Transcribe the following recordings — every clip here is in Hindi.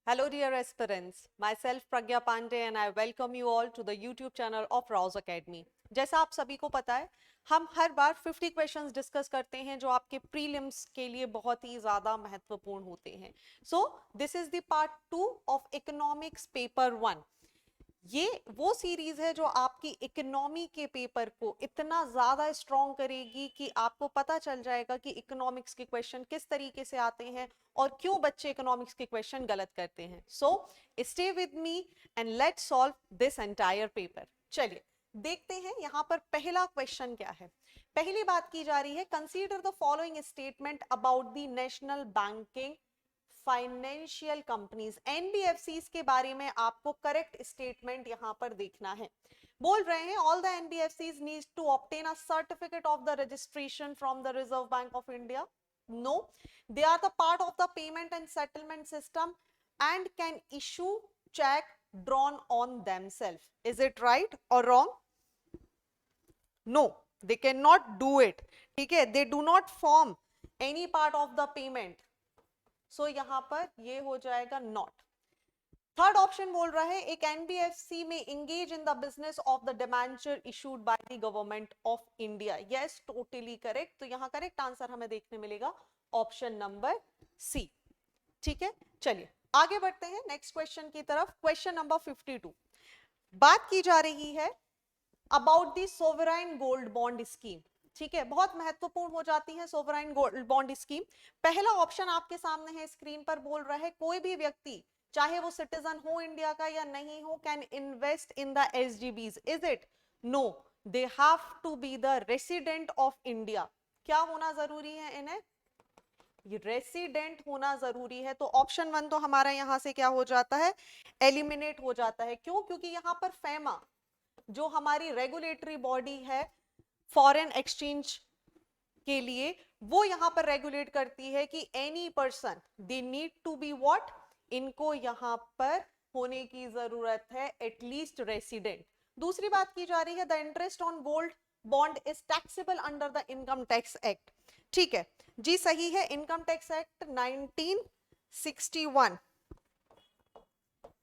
Hello dear aspirants, myself Pragya Pandey and I welcome you all to the YouTube channel of Rouse Academy. जैसा आप सभी को पता है, हम हर बार 50 क्वेश्चंस डिस्कस करते हैं जो आपके प्रीलिम्स के लिए बहुत ही ज़्यादा महत्वपूर्ण होते हैं. So, this is the part 2 of Economics Paper 1. ये वो सीरीज है जो आपकी इकोनॉमी के पेपर को इतना ज्यादा स्ट्रॉन्ग करेगी कि आपको पता चल जाएगा कि इकोनॉमिक्स के क्वेश्चन किस तरीके से आते हैं और क्यों बच्चे इकोनॉमिक्स के क्वेश्चन गलत करते हैं. So stay with me and let's solve this entire paper. चलिए देखते हैं यहाँ पर पहला क्वेश्चन क्या है. पहली बात की जा रही है, consider the following statement about the national banking financial companies. NBFCs के बारे में आपको करेक्ट स्टेटमेंट यहां पर देखना है. बोल रहे हैं all the NBFCs need to obtain a certificate of the registration from the reserve bank of India. No, they are the part of the payment and settlement system and can issue cheque drawn on themselves. Is it right or wrong? No, they cannot do it. ठीक है, they do not form any part of the payment. सो यहां पर ये हो जाएगा नॉट. थर्ड ऑप्शन बोल रहा है एक एनबीएफसी में engage in the business of the debenture issued by the government of India. Yes, totally correct. तो यहां करेक्ट आंसर हमें देखने मिलेगा ऑप्शन नंबर सी. ठीक है, चलिए आगे बढ़ते हैं नेक्स्ट क्वेश्चन की तरफ. Question number 52. बात की जा रही है about the sovereign gold bond scheme. ठीक है, बहुत महत्वपूर्ण हो जाती है सोवरेन गोल्ड बॉन्ड स्कीम. पहला ऑप्शन आपके सामने है स्क्रीन पर. बोल रहा है कोई भी व्यक्ति चाहे वो सिटीजन हो इंडिया का या नहीं हो can invest in the SGBs. Is it? No, they have to be the resident of India. क्या होना जरूरी है इन्हें? रेसिडेंट होना जरूरी है. तो ऑप्शन 1 तो हमारा यहां से क्या हो जाता है, एलिमिनेट हो जाता है. क्यों? क्योंकि यहां पर फेमा जो हमारी रेगुलेटरी बॉडी है फॉरेन एक्सचेंज के लिए, वो यहां पर रेगुलेट करती है कि any person they need to be what, इनको यहां पर होने की जरूरत है एटलीस्ट रेसिडेंट. दूसरी बात की जा रही है the interest on gold bond is taxable under the income tax act. ठीक है जी, सही है. इनकम टैक्स एक्ट 1961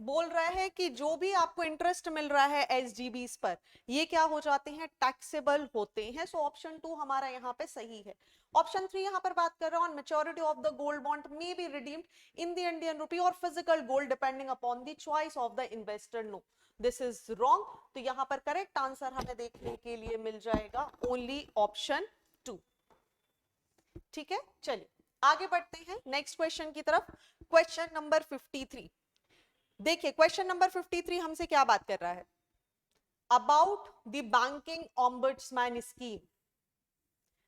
बोल रहा है कि जो भी आपको इंटरेस्ट मिल रहा है एसजीबीस पर, ये क्या हो जाते हैं, टैक्सेबल होते हैं. सो ऑप्शन 2 हमारा यहाँ पे सही है. ऑप्शन 3 यहाँ पर बात कर रहा हूं, maturity of the gold bond may be redeemed in the Indian rupee और physical gold depending upon the choice of the investor. No, this is wrong. तो यहाँ पर करेक्ट आंसर हमें देखने के लिए मिल जाएगा ओनली ऑप्शन 2. ठीक है, चलिए आगे बढ़ते हैं नेक्स्ट क्वेश्चन की तरफ. Question number 53. देखिए क्वेश्चन नंबर 53 हमसे क्या बात कर रहा है, about the banking ombudsman scheme.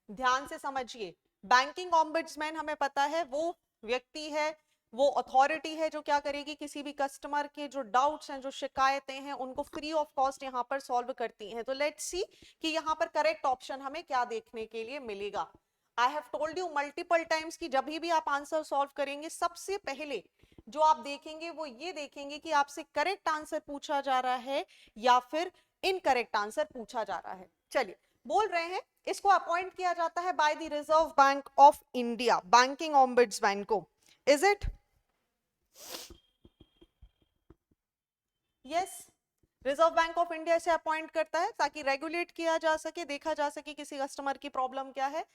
ध्यान से समझिए. बैंकिंग ऑम्बुड्समैन हमें पता है वो व्यक्ति है, वो अथॉरिटी है जो क्या करेगी, किसी भी कस्टमर के जो डाउट्स हैं, जो शिकायतें हैं, उनको फ्री ऑफ कॉस्ट यहाँ पर सॉल्व करती हैं. तो लेट्स सी कि यहाँ पर करेक्ट ऑप्शन हमें क्या देखने के लिए मिलेगा. I have told you multiple times कि जब भी आप आंसर सॉल्व करेंगे सबसे पहले जो आप देखेंगे वो ये देखेंगे कि आपसे करेक्ट आंसर पूछा जा रहा है या फिर इनकरेक्ट आंसर पूछा जा रहा है. चलिए, बोल रहे हैं इसको अपॉइंट किया जाता है by the reserve bank of India, banking ombudsman को. Is it? Yes, Reserve bank of India से अपॉइंट करता है ताकि रेगुलेट किया जा सके, देखा जा सके किसी कस्टमर की प्रॉब्लम क्या है.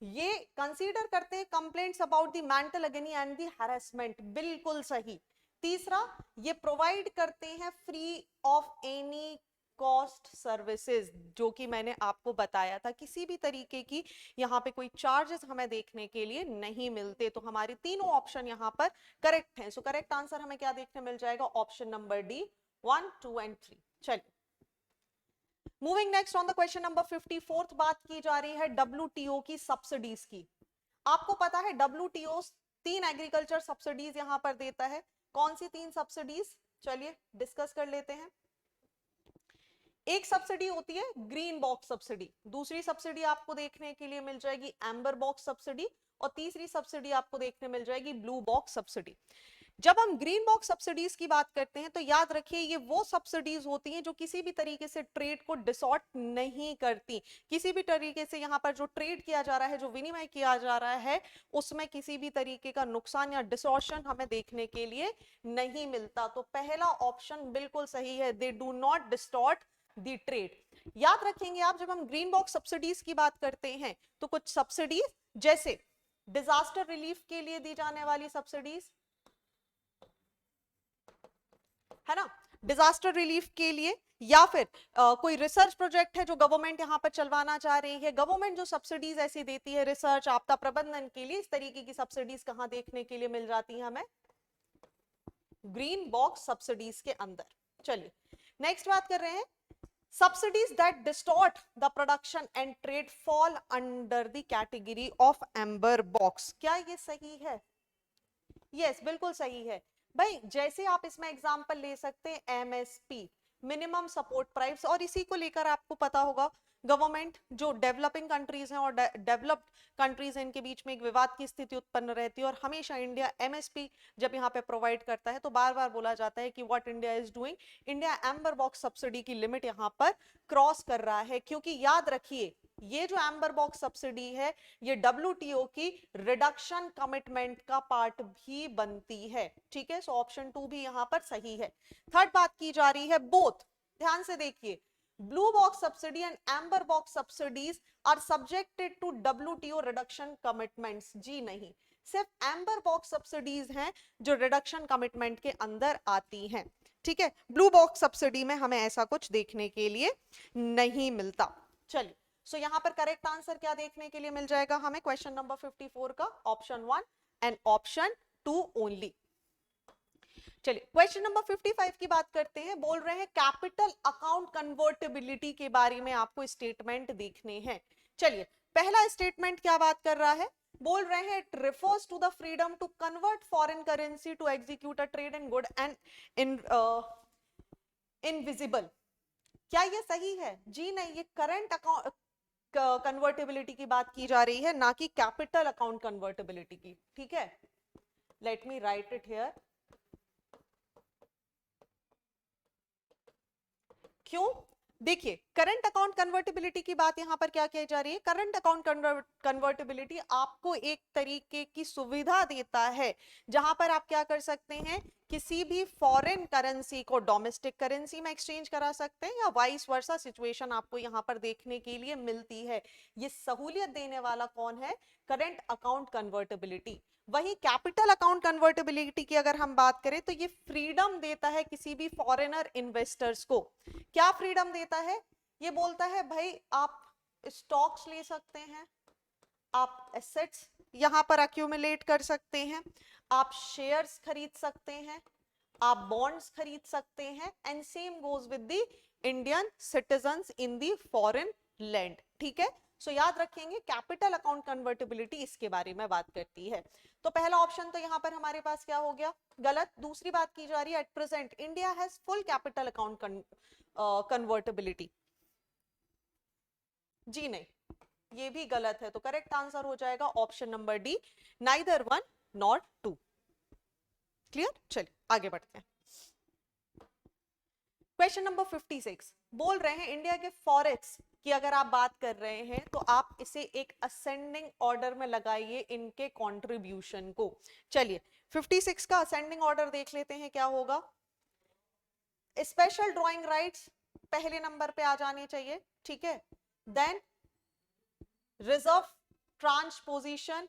ये कंसीडर करते हैं complaints about the mental agony and the harassment. बिल्कुल सही. तीसरा, ये प्रोवाइड करते हैं free of any cost services, जो कि मैंने आपको बताया था किसी भी तरीके की यहाँ पे कोई चार्जेस हमें देखने के लिए नहीं मिलते. तो हमारे तीनों ऑप्शन यहाँ पर करेक्ट हैं. सो करेक्ट आंसर हमें क्या देखने मिल जाएगा, ऑप्शन नंबर डी 1, 2 एंड 3. चलिए moving next on the question number 54. बात की जा रही है डब्ल्यूटीओ की सब्सिडीज की. आपको पता है डब्ल्यूटीओ 3 एग्रीकल्चर सब्सिडीज यहां पर देता है. कौन सी 3 सब्सिडीज, चलिए डिस्कस कर लेते हैं. एक सब्सिडी होती है ग्रीन बॉक्स सब्सिडी, दूसरी सब्सिडी आपको देखने के लिए मिल जाएगी एम्बर बॉक्स सब्सिडी और तीसरी सब्सिडी आपको देखने मिल जाएगी ब्लू बॉक्स सब्सिडी. जब हम ग्रीन बॉक्स सब्सिडीज की बात करते हैं तो याद रखिए ये वो सब्सिडीज होती हैं जो किसी भी तरीके से ट्रेड को डिसऑर्ट नहीं करती, किसी भी तरीके से यहाँ पर जो ट्रेड किया जा रहा है, जो विनिमय किया जा रहा है, उसमें किसी भी तरीके का नुकसान या डिसऑर्शन हमें देखने के लिए नहीं मिलता। तो पहला ऑप्शन बिल्कुल सही है, they do not distort the trade. याद रखेंगे आप, जब हम ग्रीन बॉक्स सब्सिडीज की बात करते हैं तो कुछ सब्सिडीज जैसे डिजास्टर रिलीफ के लिए दी जाने वाली सब्सिडीज है ना, डिजास्टर रिलीफ के लिए, या फिर कोई रिसर्च प्रोजेक्ट है जो गवर्नमेंट यहां पर चलवाना चाह रही है, गवर्नमेंट जो सब्सिडीज ऐसी देती है रिसर्च आपदा प्रबंधन के लिए, इस तरीके की सब्सिडीज कहां देखने के लिए मिल जाती है हमें, ग्रीन बॉक्स सब्सिडीज के अंदर। चलिए नेक्स्ट बात कर रहे हैं, subsidies that distort the production and trade fall under the category of amber box। क्या ये सही है? यस, बिल्कुल सही है भाई। जैसे आप इसमें एग्जांपल ले सकते हैं एमएसपी, मिनिमम सपोर्ट प्राइस, और इसी को लेकर आपको पता होगा गवर्नमेंट जो डेवलपिंग कंट्रीज हैं और डेवलप्ड कंट्रीज हैं इनके बीच में एक विवाद की स्थिति उत्पन्न रहती है, और हमेशा इंडिया एमएसपी जब यहाँ पे प्रोवाइड करता है तो बार बार बोला जाता है कि what India is doing, India amber box subsidy की लिमिट यहाँ पर क्रॉस कर रहा है। क्योंकि याद रखिए ये जो एम्बर बॉक्स सब्सिडी है ये डब्ल्यूटीओ की रिडक्शन कमिटमेंट का पार्ट भी बनती है, ठीक है। सो ऑप्शन 2 भी यहां पर सही है। थर्ड बात की जा रही है बोथ, ध्यान से देखिए, blue box subsidy and amber box subsidies are subjected to WTO reduction commitments. जी नहीं, सिर्फ एम्बर बॉक्स सब्सिडीज हैं जो रिडक्शन कमिटमेंट के अंदर आती हैं, ठीक है। ब्लू बॉक्स सब्सिडी में हमें ऐसा कुछ देखने के लिए नहीं मिलता। चलिए सो यहां पर करेक्ट आंसर क्या देखने के लिए मिल जाएगा हमें क्वेश्चन नंबर 54 का, ऑप्शन 1 एंड ऑप्शन 2 ओनली। चलिए क्वेश्चन नंबर 55 की बात करते हैं। बोल रहे हैं कैपिटल अकाउंट कन्वर्टेबिलिटी के बारे में आपको स्टेटमेंट देखने हैं। चलिए पहला स्टेटमेंट क्या बात कर रहा है, बोल रहे हैं it refers to the freedom to convert foreign currency to execute a trade in good and invisible. क्या ये सही है? जी नहीं, ये करंट अकाउंट कन्वर्टेबिलिटी की बात की जा रही है, ना कि कैपिटल अकाउंट कन्वर्टेबिलिटी की, ठीक है। Let me right it here. क्यों? देखिए करंट अकाउंट कन्वर्टेबिलिटी की बात यहां पर क्या की जा रही है, करंट अकाउंट कन्वर्टेबिलिटी आपको एक तरीके की सुविधा देता है जहां पर आप क्या कर सकते हैं, किसी भी फॉरेन करेंसी को डोमेस्टिक करेंसी में एक्सचेंज करा सकते हैं, या वाइस वर्सा सिचुएशन आपको यहां पर देखने के लिए मिलती है। ये सहूलियत देने वाला कौन है? Current account convertibility. वही कैपिटल अकाउंट कन्वर्टेबिलिटी की अगर हम बात करें तो ये फ्रीडम देता है किसी भी फॉरेनर इन्वेस्टर्स को। क्या फ्रीडम देता है? ये बोलता है भाई आप स्टॉक्स ले सकते हैं, आप एसेट्स यहां पर अक्यूमुलेट कर सकते हैं, आप शेयर्स खरीद सकते हैं, आप बॉन्ड्स खरीद सकते हैं, and same goes with the Indian citizens in the foreign land, ठीक है। सो याद रखेंगे कैपिटल अकाउंट कन्वर्टेबिलिटी इसके बारे में बात करती है। तो पहला ऑप्शन तो यहां पर हमारे पास क्या हो गया, गलत। दूसरी बात की जा रही है at present India has full capital account convertibility. जी नहीं, ये भी गलत है। तो करेक्ट आंसर हो जाएगा option number D, neither 1 not 2। Clear? चलिए आगे बढ़ते हैं। क्वेश्चन नंबर 56 बोल रहे हैं इंडिया के फॉरेक्स की अगर आप बात कर रहे हैं तो आप इसे एक असेंडिंग ऑर्डर में लगाइए इनके कंट्रीब्यूशन को। चलिए 56 का असेंडिंग ऑर्डर देख लेते हैं क्या होगा। स्पेशल ड्राइंग राइट्स पहले नंबर पे आ जाने चाहिए, ठीक है। देन रिजर्व ट्रांसपोजिशन,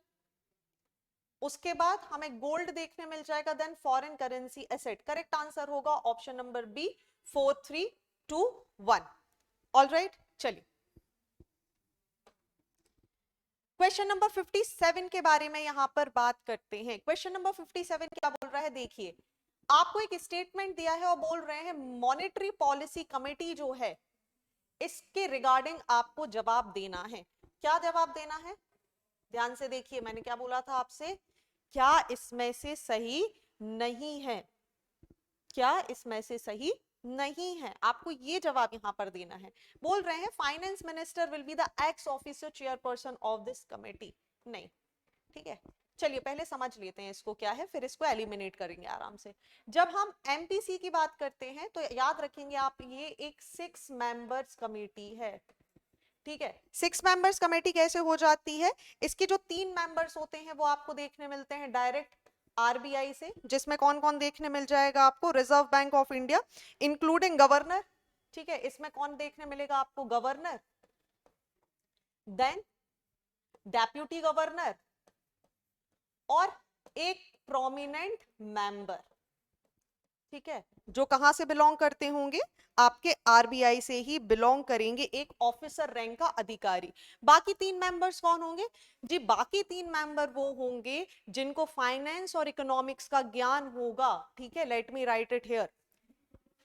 उसके बाद हमें गोल्ड देखने मिल जाएगा, then foreign currency asset. Correct answer होगा ऑप्शन नंबर बी 4 3 2 1। ऑलराइट, चलिए क्वेश्चन नंबर 57 के बारे में यहां पर बात करते हैं। क्वेश्चन नंबर 57 क्या बोल रहा है, देखिए आपको एक स्टेटमेंट दिया है और बोल रहे हैं मॉनेटरी पॉलिसी कमेटी जो है इसके रिगार्डिंग आपको जवाब देना है। क्या जवाब देना है? ध्यान से देखिए, मैंने क्या बोला था आपसे, क्या इसमें से सही नहीं है, क्या इसमें से सही नहीं है, आपको ये जवाब यहां पर देना है। बोल रहे हैं finance minister will be the x official chairperson of this committee. नहीं, ठीक है। चलिए पहले समझ लेते हैं इसको क्या है, फिर इसको एलिमिनेट करेंगे आराम से। जब हम एमपीसी की बात करते हैं तो याद रखेंगे आप, ये एक 6 मेंबर्स कमेटी है, ठीक है। 6 मेंबर्स कमेटी कैसे हो जाती है, इसके जो 3 मेंबर्स होते हैं वो आपको देखने मिलते हैं डायरेक्ट आरबीआई से, जिसमें कौन कौन देखने मिल जाएगा आपको, reserve bank of India including governor, ठीक है, इसमें कौन देखने मिलेगा आपको, गवर्नर, देन डेप्यूटी गवर्नर और एक प्रोमिनेंट मेंबर, ठीक है, जो कहां से बिलोंग करते होंगे, आपके आरबीआई से ही बिलोंग करेंगे, एक ऑफिसर रैंक का अधिकारी। बाकी 3 मेंबर्स कौन होंगे जी, बाकी 3 मेंबर वो होंगे जिनको फाइनेंस और इकोनॉमिक्स का ज्ञान होगा, ठीक है, let me right it here.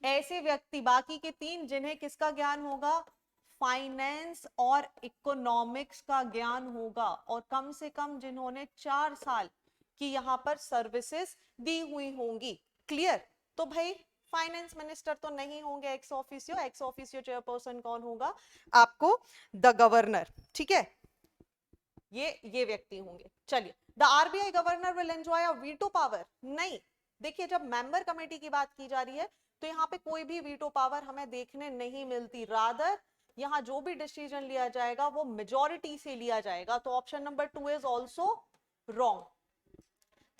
ऐसे व्यक्ति बाकी के 3 जिन्हें किसका ज्ञान होगा, फाइनेंस और इकोनॉमिक्स का ज्ञान होगा, और कम से कम जिन्होंने 4 साल की यहां पर सर्विसेज दी हुई होंगी। क्लियर। तो भाई फाइनेंस मिनिस्टर तो नहीं होंगे एक्स ऑफिसियो चेयरपर्सन कौन होगा आपको, द गवर्नर, ठीक है, ये व्यक्ति होंगे। चलिए, the RBI governor will enjoy a veto power, नहीं, देखिए जब मेंबर कमेटी की बात की जा रही है तो यहाँ पे कोई भी वीटो पावर हमें देखने नहीं मिलती, रादर यहाँ जो भी डिसीजन लिया जाएगा वो मेजॉरिटी से लिया जाएगा, तो option number 2 is also wrong.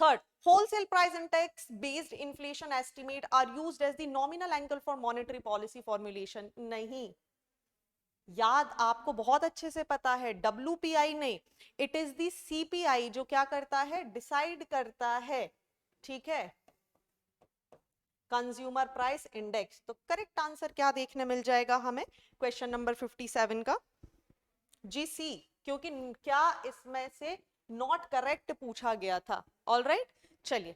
Third, wholesale price index based inflation estimate are used as the nominal angle for monetary policy formulation. नहीं, याद आपको बहुत अच्छे से पता है, WPI नहीं, इट इज दी CPI जो क्या करता है, डिसाइड करता है, ठीक है, कंज्यूमर प्राइस इंडेक्स। तो करेक्ट आंसर क्या देखने मिल जाएगा हमें क्वेश्चन नंबर 57 का, जी सी, क्योंकि क्या इसमें से नॉट करेक्ट पूछा गया था। ऑलराइट, चलिए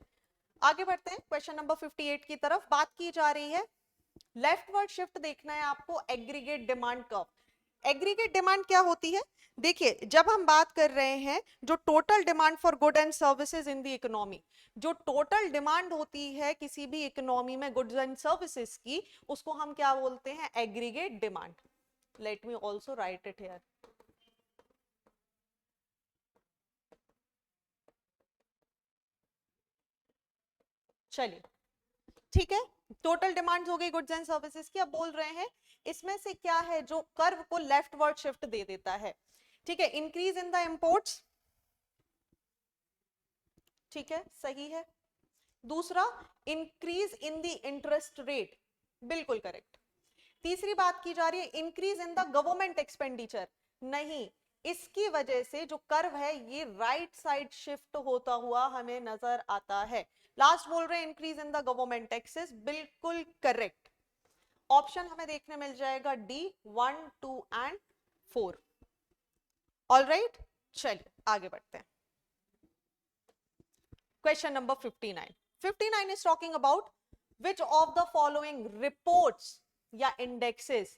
आगे बढ़ते हैं क्वेश्चन नंबर 58 की तरफ। बात की जा रही है, लेफ्टवर्ड शिफ्ट देखना है आपको, aggregate demand curve. Aggregate demand क्या होती है, देखिए जब हम बात कर रहे हैं जो total demand for good and services in the economy, जो टोटल डिमांड होती है किसी भी इकोनॉमी में गुड्स एंड सर्विसेज की, उसको हम क्या बोलते हैं, aggregate demand. Let me also right it here. चलिए ठीक है, टोटल डिमांड हो गई गुड्स एंड सर्विसेज की। अब बोल रहे हैं इसमें से क्या है जो कर्व को लेफ्टवर्ड शिफ्ट दे देता है, ठीक है, इंक्रीज इन द इंपोर्ट्स, ठीक है, सही है। दूसरा, increase in the interest rate, बिल्कुल करेक्ट। तीसरी बात की जा रही है increase in the government expenditure, नहीं, इसकी वजह से जो कर्व है ये राइट साइड शिफ्ट होता हुआ हमें नजर आता है। लास्ट बोल रहे हैं increase in the government taxes, बिल्कुल करेक्ट। ऑप्शन हमें देखने मिल जाएगा डी 1, 2 एंड 4। ऑलराइट, चलिए आगे बढ़ते हैं। Question number 59। 59 is talking about which of the following reports या indexes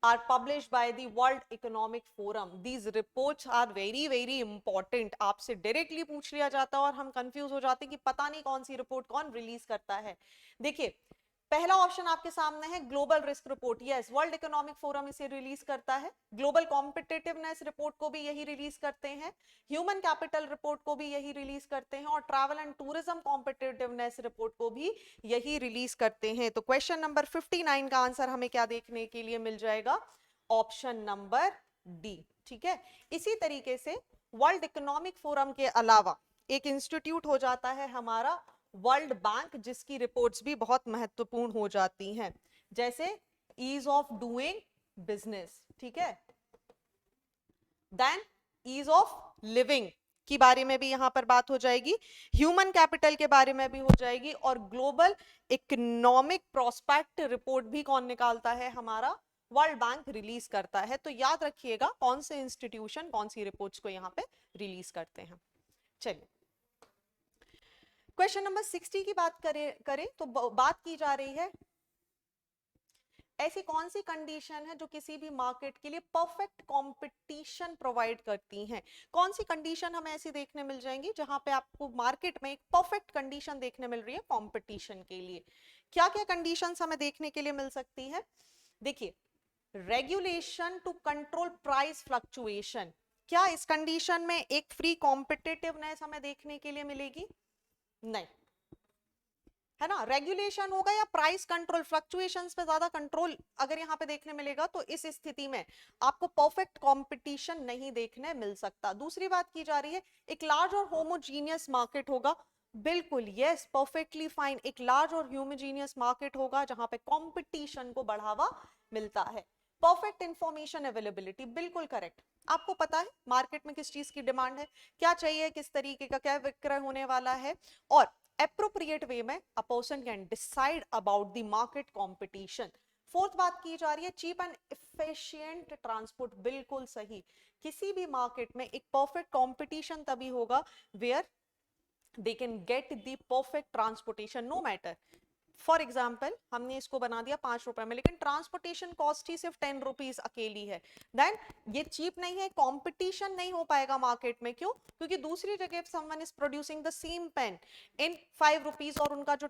are published by the World Economic Forum. These reports are very important. आपसे डायरेक्टली पूछ लिया जाता है और हम कंफ्यूज हो जाते हैं कि पता नहीं कौन सी रिपोर्ट कौन रिलीज करता है। देखिए पहला ऑप्शन आपके सामने है global risk report, yes, world economic forum इसे रिलीज करता है। ग्लोबल कॉम्पिटिटिवनेस रिपोर्ट को भी यही रिलीज करते हैं, ह्यूमन कैपिटल रिपोर्ट को भी यही रिलीज करते हैं, और travel and tourism competitiveness report को भी यही रिलीज करते हैं। तो क्वेश्चन नंबर 59 का आंसर हमें क्या देखने के लिए मिल जाएगा, ऑप्शन नंबर डी, ठीक है। इसी तरीके से वर्ल्ड इकोनॉमिक फोरम के अलावा एक इंस्टीट्यूट हो जाता है हमारा वर्ल्ड बैंक, जिसकी रिपोर्ट्स भी बहुत महत्वपूर्ण हो जाती हैं, जैसे ईज ऑफ डूइंग बिजनेस, ठीक है, देन ईज ऑफ लिविंग की बारे में भी यहां पर बात हो जाएगी, ह्यूमन कैपिटल के बारे में भी हो जाएगी, और ग्लोबल इकोनॉमिक प्रोस्पेक्ट रिपोर्ट भी कौन निकालता है, हमारा वर्ल्ड बैंक रिलीज करता है। तो याद रखिएगा कौन से इंस्टीट्यूशन कौन सी रिपोर्ट्स को यहां पे रिलीज करते हैं। चलिए क्वेश्चन नंबर 60 की बात करें तो बात की जा रही है ऐसी कौन सी कंडीशन है जो किसी भी मार्केट के लिए परफेक्ट कंपटीशन प्रोवाइड करती हैं। कौन सी कंडीशन हमें ऐसी देखने मिल जाएंगी जहां पे आपको मार्केट में एक परफेक्ट कंडीशन देखने मिल रही है कंपटीशन के लिए। क्या क्या कंडीशंस हमें देखने के लिए मिल सकती है, देखिए regulation to control price fluctuation, क्या इस कंडीशन में एक फ्री कॉम्पिटिटिवनेस हमें देखने के लिए मिलेगी? नहीं, है ना। रेगुलेशन होगा या प्राइस कंट्रोल, फ्लक्चुएशंस पे ज्यादा कंट्रोल अगर यहाँ पे देखने मिलेगा, तो इस स्थिति में आपको परफेक्ट कंपटीशन नहीं देखने मिल सकता। दूसरी बात की जा रही है एक लार्ज और होमोजीनियस मार्केट होगा। बिल्कुल यस, परफेक्टली फाइन, एक लार्ज और होमोजीनियस मार्केट होगा जहां पे कंपटीशन को बढ़ावा मिलता है। परफेक्ट इंफॉर्मेशन अवेलेबिलिटी, बिल्कुल करेक्ट। आपको पता है मार्केट में किस चीज की डिमांड है, क्या चाहिए, किस तरीके का क्या विक्रय होने वाला है, और appropriate way में a person can decide about the market competition। Fourth बात की जा रही है चीप एंड एफिशिएंट ट्रांसपोर्ट, बिल्कुल सही। किसी भी मार्केट में एक परफेक्ट कंपटीशन तभी होगा where they can get the perfect transportation, no matter. For example हमने इसको बना दिया 5 रुपए में, लेकिन ट्रांसपोर्टेशन कॉस्ट ही सिर्फ 10 रुपीज अकेली है, देन ये चीप नहीं है, कंपटीशन नहीं हो पाएगा मार्केट में। क्यों? क्योंकि दूसरी जगह someone is producing the same pain in 5 rupees और उनका जो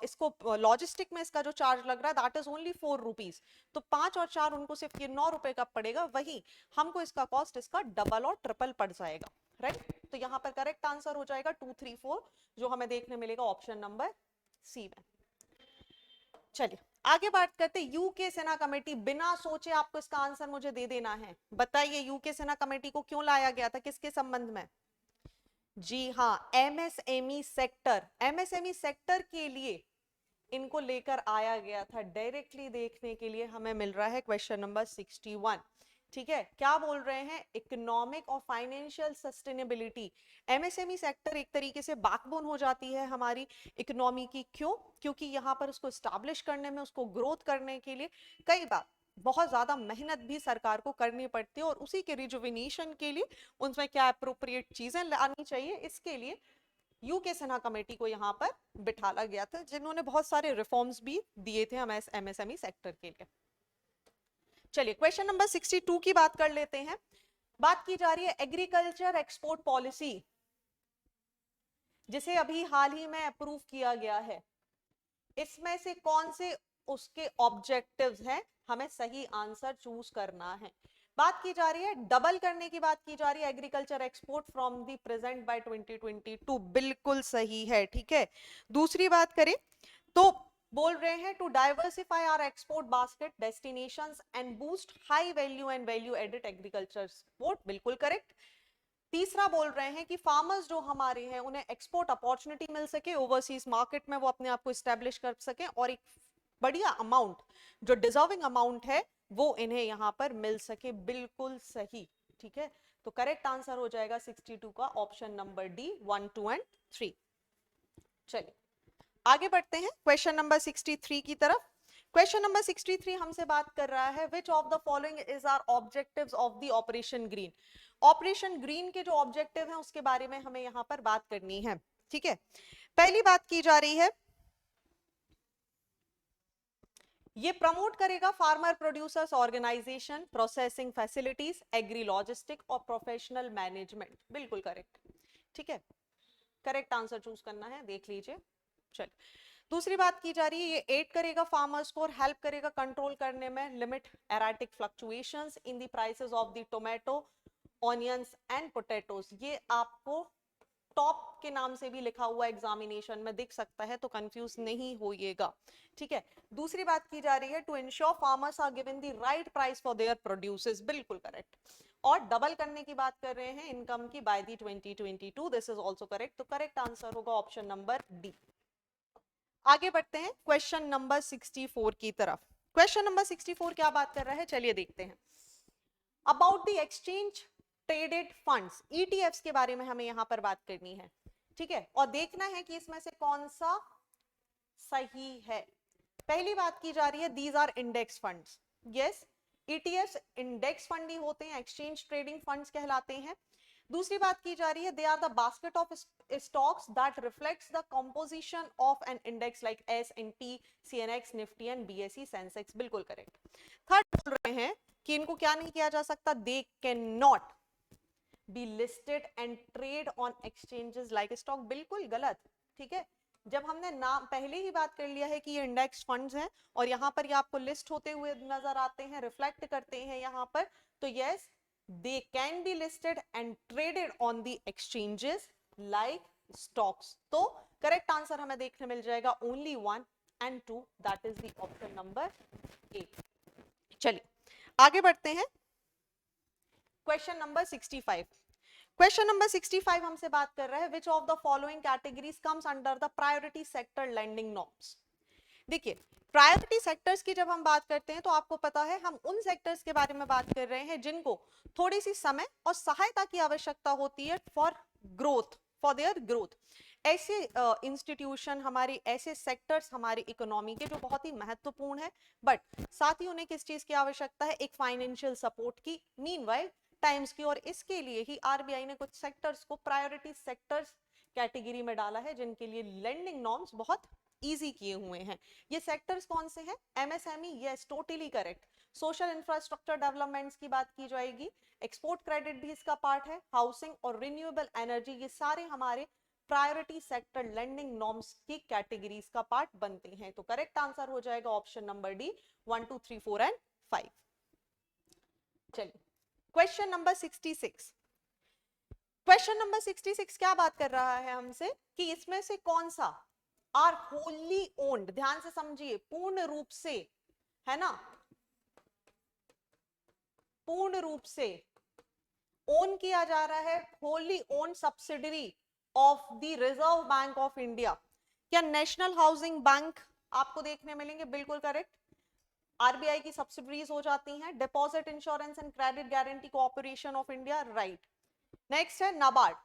इसको लॉजिस्टिक में इसका जो चार्ज लग रहा है दैट इज ओनली 4 रुपीज, तो 5 और 4 उनको सिर्फ ये 9 रुपए का पड़ेगा, वही हमको इसका कॉस्ट इसका डबल और ट्रिपल पड़ जाएगा, राइट। तो यहाँ पर करेक्ट आंसर हो जाएगा 2, 3, 4 जो हमें देखने मिलेगा ऑप्शन नंबर सी में। चलिए आगे बात करते हैं यूके सिन्हा कमेटी। बिना सोचे आपको इसका आंसर मुझे दे देना है। बताइए यूके सिन्हा कमेटी को क्यों लाया गया था, किसके संबंध में? जी हाँ, एमएसएमई सेक्टर, एमएसएमई सेक्टर के लिए इनको लेकर आया गया था। डायरेक्टली देखने के लिए हमें मिल रहा है क्वेश्चन नंबर 61। ठीक है, क्या बोल रहे हैं? इकोनॉमिक और फाइनेंशियल सस्टेनेबिलिटी। एमएसएमई सेक्टर एक तरीके से बैकबोन हो जाती है हमारी इकोनॉमी की। क्यों? क्योंकि यहाँ पर उसको स्टैब्लिश करने में, उसको ग्रोथ करने के लिए कई बार बहुत ज्यादा मेहनत भी सरकार को करनी पड़ती है, और उसी के रिजुविनेशन के लिए उनमें क्या अप्रोप्रिएट चीजें लानी चाहिए, इसके लिए यूके सिन्हा कमेटी को यहाँ पर बिठाला गया था, जिन्होंने बहुत सारे रिफॉर्म्स भी दिए थे हमें एमएसएमई सेक्टर के लिए। चलिए क्वेश्चन नंबर 62 की बात कर लेते हैं। बात की जा रही है एग्रीकल्चर एक्सपोर्ट पॉलिसी, जिसे अभी हाल ही में अप्रूव किया गया है। इसमें से कौन से उसके ऑब्जेक्टिव्स हैं, हमें सही आंसर चूज करना है। बात की जा रही है डबल करने की बात की जा रही है agriculture export from the present by 2022, बिल्कुल सही है। ठीक है, दूसरी बात करें तो बोल रहे हैं to diversify our export basket destinations and boost high value and value added agriculture export, बिल्कुल करेक्ट। तीसरा बोल रहे हैं कि फार्मर्स जो हमारे हैं उन्हें एक्सपोर्ट अपॉर्चुनिटी मिल सके, ओवरसीज मार्केट में वो अपने आप को एस्टेब्लिश कर सके, और एक बढ़िया अमाउंट जो डिजर्विंग अमाउंट है वो इन्हें यहां पर मिल सके, बिल्कुल सही। ठीक है, तो करेक्ट आंसर हो जाएगा 62 का ऑप्शन नंबर डी, 1, 2 एंड 3। चलिए आगे बढ़ते हैं क्वेश्चन नंबर 63 की तरफ। क्वेश्चन नंबर 63 हमसे बात कर रहा है which of the following is are objectives of the operation green. Operation green के जो ऑब्जेक्टिव हैं उसके बारे में हमें यहां पर बात करनी है। ठीक है, पहली बात की जा रही है ये प्रमोट करेगा farmer producers organisation, processing facilities, agri logistic और प्रोफेशनल मैनेजमेंट, बिल्कुल करेक्ट। ठीक है, करेक्ट आंसर चूज करना है, देख लीजिए। चल दूसरी बात की जा रही है ये एड करेगा फार्मर्स को और हेल्प करेगा कंट्रोल करने में limit erratic fluctuations in the prices of the tomato, onions and potatoes. ये आपको टॉप के नाम से भी लिखा हुआ एग्जामिनेशन में दिख सकता है, तो कंफ्यूज नहीं होइएगा। ठीक है, दूसरी बात की जा रही है to ensure farmers are given the right price for their produces, बिल्कुल करेक्ट। और डबल करने की बात कर रहे हैं इनकम की by the 2022, this is also correct, तो करेक्ट आंसर होगा ऑप्शन नंबर डी। आगे बढ़ते हैं क्वेश्चन नंबर 64 की तरफ। क्वेश्चन नंबर 64 क्या बात कर रहा है, चलिए देखते हैं। About the exchange traded funds, ETFs के बारे में हमें यहां पर बात करनी है। ठीक है, और देखना है कि इसमें से कौन सा सही है। पहली बात की जा रही है these are index funds. Yes, ETFs index fund ही होते हैं, एक्सचेंज ट्रेडिंग फंड्स कहलाते हैं। दूसरी बात की जा रही है they are the basket of stocks that reflects the composition of an index like S&P, CNX, Nifty and BSE, Sensex, बिल्कुल करेक्ट। थर्ड बोल रहे हैं कि इनको क्या नहीं किया जा सकता, they can not be listed and trade on exchanges like stock, बिल्कुल गलत। ठीक है, जब हमने नाम पहले ही बात कर लिया है कि ये इंडेक्स फंड्स हैं और यहाँ पर ये आपको लिस्ट होते हुए नजर आते हैं, रिफ्लेक्ट करते हैं यहाँ पर, तो yes they can be listed and traded on the exchanges like stocks. तो करेक्ट आंसर हमें देखने मिल जाएगा only 1 and 2, that is the option number 8. चलिए आगे बढ़ते हैं. Question number 65. क्वेश्चन नंबर 65 हमसे बात कर रहा है which of the following categories comes under the priority sector lending norms. देखिए प्रायोरिटी सेक्टर्स की जब हम बात करते हैं तो आपको पता है हम उन सेक्टर्स के बारे में बात कर रहे हैं जिनको थोड़ी सी समय और सहायता की आवश्यकता होती है for growth, for their growth. ऐसे इंस्टीट्यूशन हमारे, ऐसे सेक्टर्स हमारी इकोनॉमी के जो बहुत ही महत्वपूर्ण है, बट साथ ही उन्हें किस चीज की आवश्यकता है, एक फाइनेंशियल सपोर्ट की, मीनवाइल टाइम्स की. और इसके लिए ही आरबीआई ने कुछ सेक्टर्स को प्रायोरिटी सेक्टर्स कैटेगरी में डाला है जिनके लिए लेंडिंग नॉर्म्स बहुत इजी किए हुए हैं. ये सेक्टर्स कौन से हैं? MSME, yes totally correct. Social infrastructure developments की बात की जाएगी, एक्सपोर्ट क्रेडिट भी इसका पार्ट है, हाउसिंग और रिन्यूएबल एनर्जी, ये सारे हमारे प्रायोरिटी सेक्टर लेंडिंग नॉर्म्स की कैटेगरीज का पार्ट बनते हैं. तो करेक्ट आंसर हो जाएगा ऑप्शन नंबर डी, 1 2 3 4 एंड 5. चलिए क्वेश्चन नंबर 66. क्वेश्चन नंबर 66 क्या बात कर रहा है हमसे कि इसमें से कौन सा आर होली ओन्ड, ध्यान से समझिए, पूर्ण रूप से, है ना, पूर्ण रूप से ओन किया जा रहा है, wholly owned subsidiary of the reserve bank of India. क्या नेशनल हाउसिंग बैंक आपको देखने मिलेंगे? बिल्कुल करेक्ट. आरबीआई की सब्सिडरीज हो जाती हैं. Deposit insurance and credit guarantee corporation of India, right. Next है नाबार्ड,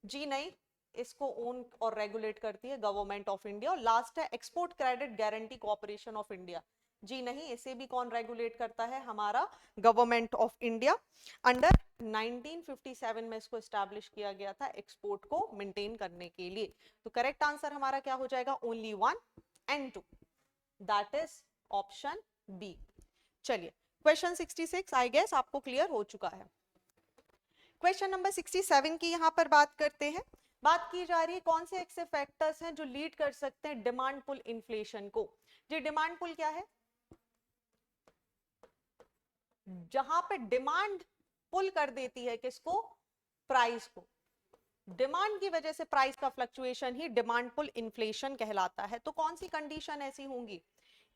जी नहीं, इसको ओन और रेगुलेट करती है गवर्नमेंट ऑफ इंडिया. और लास्ट है export credit guarantee corporation of India, जी नहीं, इसे भी कौन रेगुलेट करता है? हमारा गवर्नमेंट ऑफ इंडिया. अंडर 1957 में इसको एस्टैब्लिश किया गया था एक्सपोर्ट को मेंटेन करने के लिए. तो करेक्ट आंसर हमारा क्या हो जाएगा? Only 1 and 2, that is option B. चलिए क्वेश्चन 66 आई गेस आपको क्लियर हो चुका है. क्वेश्चन नंबर 67 की यहां पर बात करते हैं. बात की जा रही है कौन से ऐसे फैक्टर्स हैं जो लीड कर सकते हैं डिमांड पुल इन्फ्लेशन को. जी डिमांड पुल क्या है? जहां पे डिमांड पुल कर देती है किसको? प्राइस को. डिमांड की वजह से प्राइस का फ्लक्चुएशन ही डिमांड पुल इन्फ्लेशन कहलाता है. तो कौन सी कंडीशन ऐसी होंगी?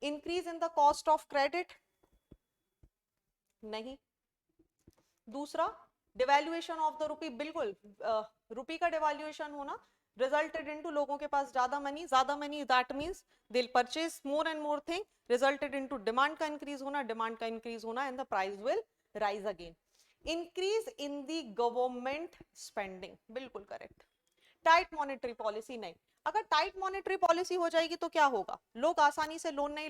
Increase in the cost of credit, नहीं. दूसरा डिवैल्यूएशन ऑफ द रुपी, बिल्कुल रुपी का डिवैल्यूएशन होना resulted into लोगों के पास ज्यादा money that means they'll purchase more and more thing, resulted into demand का increase होना and the price will rise again. Increase in the government spending, बिल्कुल करेक्ट. टाइट मॉनेटरी पॉलिसी, नहीं. अगर टाइट मॉनेटरी पॉलिसी हो जाएगी तो क्या होगा? लोग आसानी से लोन नहीं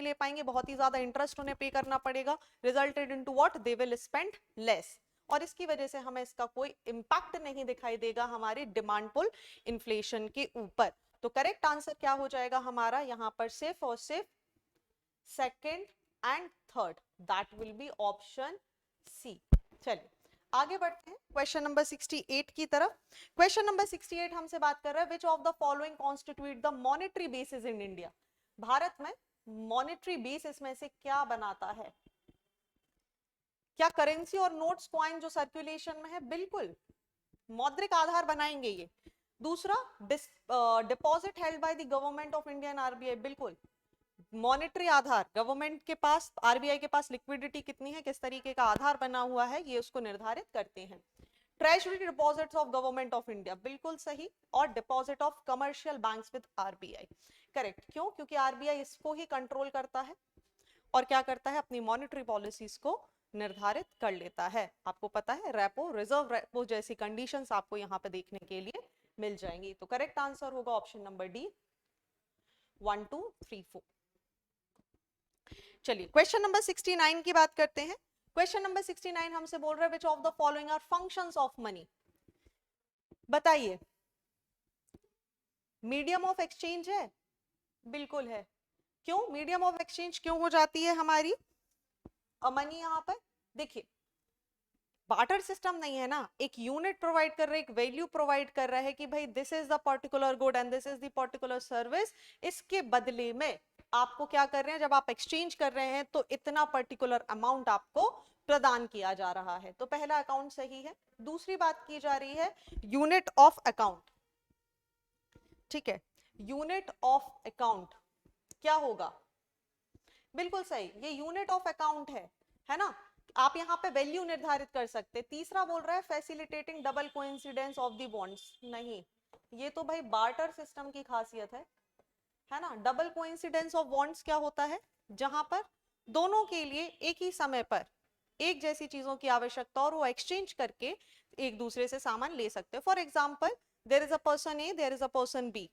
ले पाएंगे, बहुत ही ज्यादा इंटरेस्ट उन्हें पे करना पड़ेगा. Resulted into what? They will spend less. और इसकी वजह से हमें इसका कोई इंपैक्ट नहीं दिखाई देगा हमारे डिमांड पुल इन्फ्लेशन के ऊपर. तो करेक्ट आंसर क्या हो जाएगा हमारा यहां पर? सिर्फ और सिर्फ second and third, that will be option C. चलिए आगे बढ़ते हैं क्वेश्चन नंबर 68 की तरफ. क्वेश्चन नंबर 68 हमसे बात कर रहा है which of the following constitute the monetary basis in India. Bharat में मॉनेटरी बेसिस में से क्या बनाता है? क्या करेंसी और नोट्स कॉइन जो सर्कुलेशन में है? बिल्कुल मौद्रिक आधार बनाएंगे ये. दूसरा deposit held by the government of India and RBI, बिल्कुल मॉनेटरी आधार. गवर्नमेंट के पास, आरबीआई के पास लिक्विडिटी कितनी है, किस तरीके का आधार बना हुआ है, ये उसको निर्धारित करते हैं. Treasury deposits of government of India, बिल्कुल सही. और deposit of commercial banks with RBI, correct. क्यों? क्योंकि आरबीआई इसको ही कंट्रोल करता है और क्या करता है? अपनी मॉनेटरी पॉलिसीज को निर्धारित कर लेता है. आपको पता है रेपो, रिजर्व रेपो जैसी कंडीशंस आपको यहाँ पे देखने के लिए मिल जाएंगी. तो करेक्ट आंसर होगा ऑप्शन नंबर डी, 1 2 3 4. चलिए क्वेश्चन नंबर 69 की बात करते हैं. क्वेश्चन नंबर 69 हमसे बोल रहा है which of the following are functions of money. बताइए. मीडियम ऑफ एक्सचेंज है? बिल्कुल है. क्यों मीडियम ऑफ एक्सचेंज क्यों हो जाती है हमारी मनी? यहाँ पर देखिए बार्टर सिस्टम नहीं है ना, एक यूनिट प्रोवाइड कर रहा है, एक वैल्यू प्रोवाइड कर रहा है कि भाई this is the particular good and this is the particular service. इसके बदले में आपको क्या कर रहे हैं? जब आप एक्सचेंज कर रहे हैं तो इतना पर्टिकुलर अमाउंट आपको प्रदान किया जा रहा है। तो पहला अकाउंट सही है। दूसरी बात की जा रही है यूनिट ऑफ अकाउंट, ठीक है, यूनिट ऑफ अकाउंट क्या होगा? बिल्कुल सही, ये यूनिट ऑफ अकाउंट है ना। आप यहाँ पे वैल्यू निर्धारित कर सकते। तीसरा बोल रहा है facilitating double coincidence of the bonds, नहीं, ये तो भाई बार्टर सिस्टम की खासियत है ना। डबल कोइंसिडेंस ऑफ बॉन्ड्स क्या होता है? जहां पर दोनों के लिए एक ही समय पर एक जैसी चीजों की आवश्यकता और वो एक्सचेंज करके एक दूसरे से सामान ले सकते हैं। For example, there is a person A, there is a person B.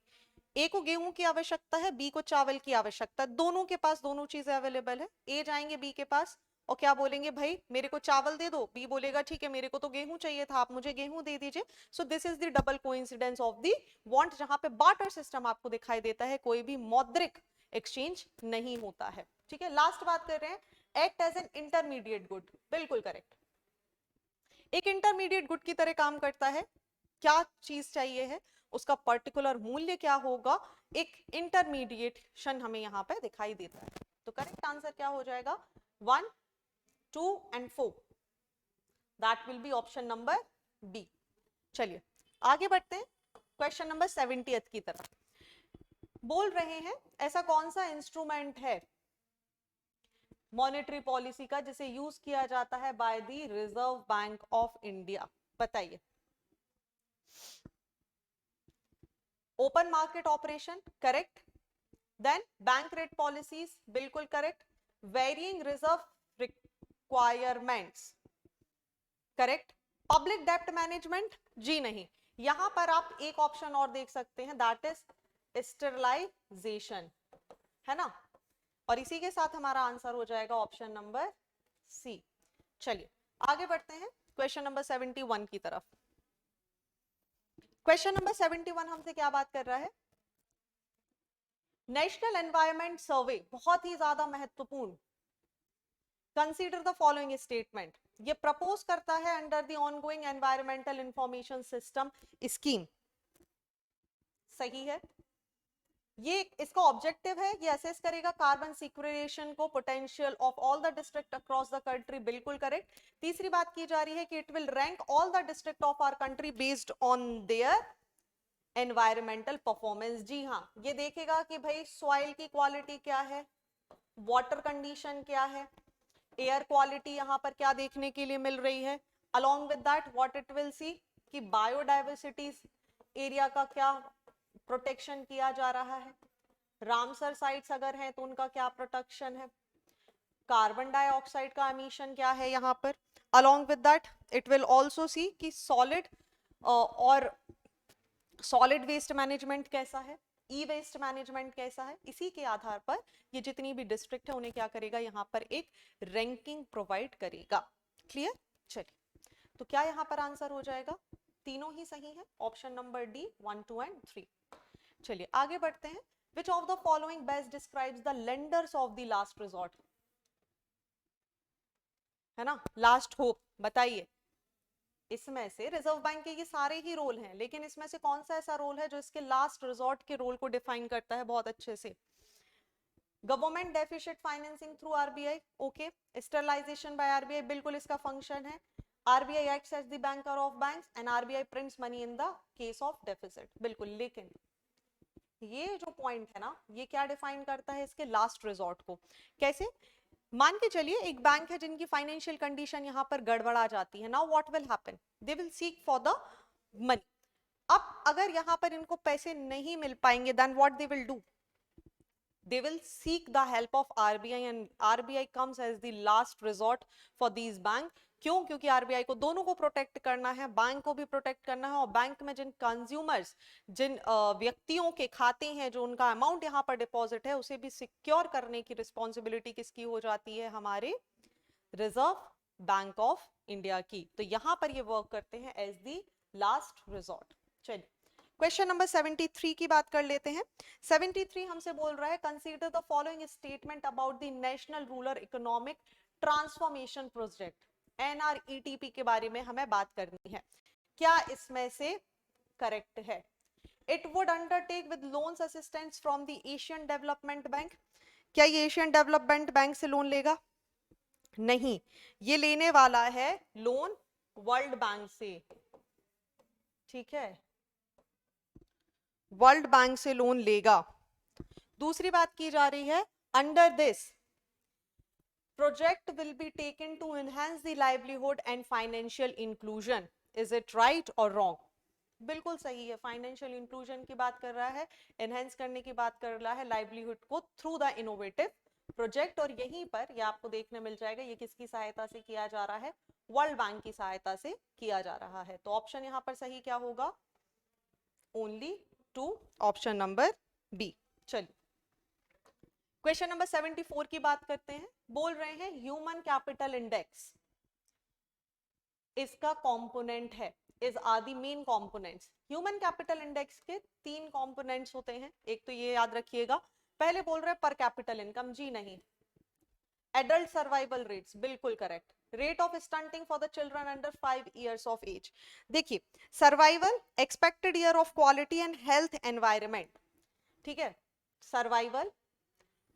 A को गेहूं की आवश्यकता है, बी को चावल की आवश्यकता है, दोनों के पास दोनों चीजें अवेलेबल है। ए जाएंगे बी के पास और क्या बोलेंगे, भाई मेरे को चावल दे दो। बी बोलेगा ठीक है, मेरे को तो गेहूं चाहिए था, आप मुझे गेहूं दे दीजिए। सो this is the double coincidence of the want, जहां पे बार्टर सिस्टम आपको दिखाई देता है, कोई भी मौद्रिक एक्सचेंज नहीं होता है। ठीक है, लास्ट बात कर रहे हैं, act as an intermediate good, बिल्कुल करेक्ट। एक इंटरमीडिएट गुड की तरह काम करता है। क्या चीज चाहिए है, उसका पर्टिकुलर मूल्य क्या होगा, एक इंटरमीडिएशन हमें यहाँ पे दिखाई देता है। तो करेक्ट आंसर क्या हो जाएगा? 1, 2 and 4, that will be option number B. चलिए आगे बढ़ते हैं क्वेश्चन नंबर 70th की तरफ। बोल रहे हैं ऐसा कौन सा इंस्ट्रूमेंट है मॉनेटरी पॉलिसी का जिसे यूज किया जाता है by the reserve bank of India, बताइए। Open market operation, correct. Then bank rate policies, बिल्कुल correct. Varying reserve requirements, correct. Public डेप्ट मैनेजमेंट, जी नहीं। यहां पर आप एक ऑप्शन और देख सकते हैं, दैट इज स्टेरलाइजेशन, है ना। और इसी के साथ हमारा आंसर हो जाएगा ऑप्शन नंबर सी। चलिए आगे बढ़ते हैं क्वेश्चन नंबर 71 की तरफ। क्वेश्चन नंबर 71 हमसे क्या बात कर रहा है? नेशनल एनवायरमेंट सर्वे, बहुत ही ज्यादा महत्वपूर्ण। कंसीडर द फॉलोइंग स्टेटमेंट, ये प्रपोज करता है under the ongoing environmental information system scheme, सही है। ये इसका ऑब्जेक्टिव है, ये असेस करेगा कार्बन सिक्वेस्ट्रेशन को, potential of all the district across the country, बिल्कुल करेक्ट। तीसरी बात की जा रही है कि it will rank all the district of our country based on their environmental performance. जी हाँ, ये देखेगा कि भाई सॉइल की क्वालिटी क्या है, वाटर कंडीशन क्या है, एयर क्वालिटी यहाँ पर क्या देखने के लिए मिल रही है। Along with that what it will see कि बायोडाइवर्सिटी एरिया का क्या प्रोटेक्शन किया जा रहा है, रामसर साइट्स अगर हैं तो उनका क्या प्रोटेक्शन है, कार्बन डाइऑक्साइड का एमिशन क्या है यहाँ पर। Along with that it will also see कि सॉलिड और सॉलिड वेस्ट मैनेजमेंट कैसा है, ई वेस्ट मैनेजमेंट कैसा है। इसी के आधार पर ये जितनी भी डिस्ट्रिक्ट है उन्हें क्या करेगा, यहाँ पर एक रैंकिंग प्रोवाइड करेगा। क्लियर? चलिए तो क्या यहाँ पर आंसर हो जाएगा? तीनों ही सही है, ऑप्शन नंबर डी 1, 2 and 3। चलिए आगे बढ़ते हैं। विच of the following best describes the lenders of the last resort, है ना, लास्ट होप, बताइए। इसमें से रिजर्व बैंक के ये सारे ही रोल हैं, लेकिन इसमें से कौन सा ऐसा रोल है जो इसके लास्ट रिजॉर्ट के रोल को डिफाइन करता है बहुत अच्छे से? Government deficit financing through RBI, okay. Sterilisation by RBI, बिल्कुल इसका फंक्शन है। RBI acts as the banker of banks and RBI prints money in the case of deficit, बिल्कुल। लेकिन ये जो पॉइंट है ना, ये क्या डिफाइन करता है इसके लास्ट रिजॉर्ट को? कैसे? मान के चलिए एक बैंक है जिनकी फाइनेंशियल कंडीशन यहाँ पर गड़बड़ा जाती है। Now what will happen, they will seek for the money. अब अगर यहाँ पर इनको पैसे नहीं मिल पाएंगे, then what they will do, they will seek the help of RBI and RBI comes as the last resort for these bank। क्यों? क्योंकि आरबीआई को दोनों को प्रोटेक्ट करना है, बैंक को भी प्रोटेक्ट करना है, और बैंक में जिन कंज्यूमर्स, जिन व्यक्तियों के खाते हैं, जो उनका अमाउंट यहाँ पर डिपॉजिट है, उसे भी सिक्योर करने की रिस्पॉन्सिबिलिटी किसकी हो जाती है? हमारे रिजर्व बैंक ऑफ इंडिया की। तो यहाँ पर ये वर्क करते हैं एज दी लास्ट रिजॉर्ट। चलिए क्वेश्चन नंबर 73 की बात कर लेते हैं। 73 हमसे बोल रहा है consider the following statement about the national rural economic transformation project, NRETP के बारे में हमें बात करनी है। क्या इसमें से करेक्ट है? It would undertake with loans assistance from the Asian development bank, क्या ये एशियन डेवलपमेंट बैंक से लोन लेगा? नहीं, ये लेने वाला है लोन वर्ल्ड बैंक से, ठीक है, वर्ल्ड बैंक से लोन लेगा। दूसरी बात की जा रही है, under this project will be taken to enhance the livelihood and financial inclusion. Is it right और रॉन्ग? बिल्कुल सही है, फाइनेंशियल इंक्लूजन की बात कर रहा है, एनहेंस करने की बात कर रहा है लाइवलीहुड को थ्रू द इनोवेटिव प्रोजेक्ट। और यहीं पर ये आपको देखने मिल जाएगा, ये किसकी सहायता से किया जा रहा है? वर्ल्ड बैंक की सहायता से किया जा रहा है। तो ऑप्शन यहां पर सही क्या होगा? Only 2, option number B. चलिए क्वेश्चन नंबर 74 की बात करते हैं। बोल रहे हैं ह्यूमन कैपिटल इंडेक्स इसका कंपोनेंट है, is are the main components. Human capital index के 3 कंपोनेंट्स होते हैं। एक तो ये याद रखिएगा, पहले बोल रहे हैं पर कैपिटल इनकम, जी नहीं। एडल्ट सर्वाइवल रेट्स, बिल्कुल correct. Rate of stunting for the children under 5 years of age. देखिए survival, expected year of quality and health environment, ठीक है, survival,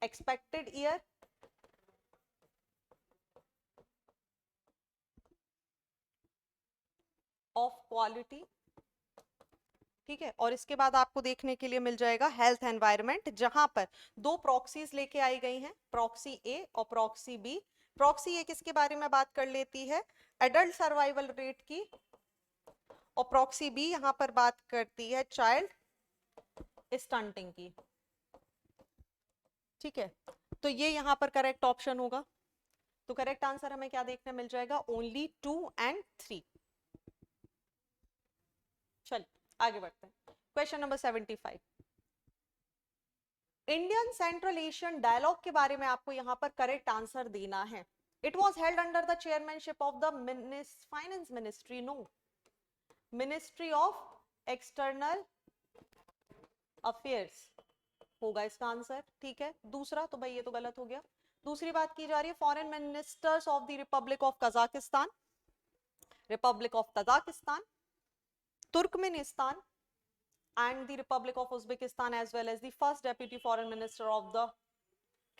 expected year of quality, ठीक है, और इसके बाद आपको देखने के लिए मिल जाएगा हेल्थ एनवायरनमेंट, जहां पर 2 प्रॉक्सीज लेके आई गई हैं, प्रॉक्सी ए और प्रॉक्सी बी। प्रॉक्सी ए किसके बारे में बात कर लेती है? एडल्ट सर्वाइवल रेट की, और प्रॉक्सी बी यहां पर बात करती है चाइल्ड स्टंटिंग की, ठीक है। तो ये यहां पर करेक्ट ऑप्शन होगा। तो करेक्ट आंसर हमें क्या देखने मिल जाएगा? Only 2 and 3। चलिए आगे बढ़ते हैं। Question number 75, Indian central Asian dialogue के बारे में आपको यहां पर करेक्ट आंसर देना है। It was held under the chairmanship of the finance ministry, no, ministry of external affairs होगा इसका आंसर, ठीक है। दूसरा तो भाई ये तो गलत हो गया। दूसरी बात की जा रही है foreign ministers of the Republic of Kazakhstan, Republic of Tajikistan, Turkmenistan and the Republic of Uzbekistan, as well as the first deputy foreign minister of the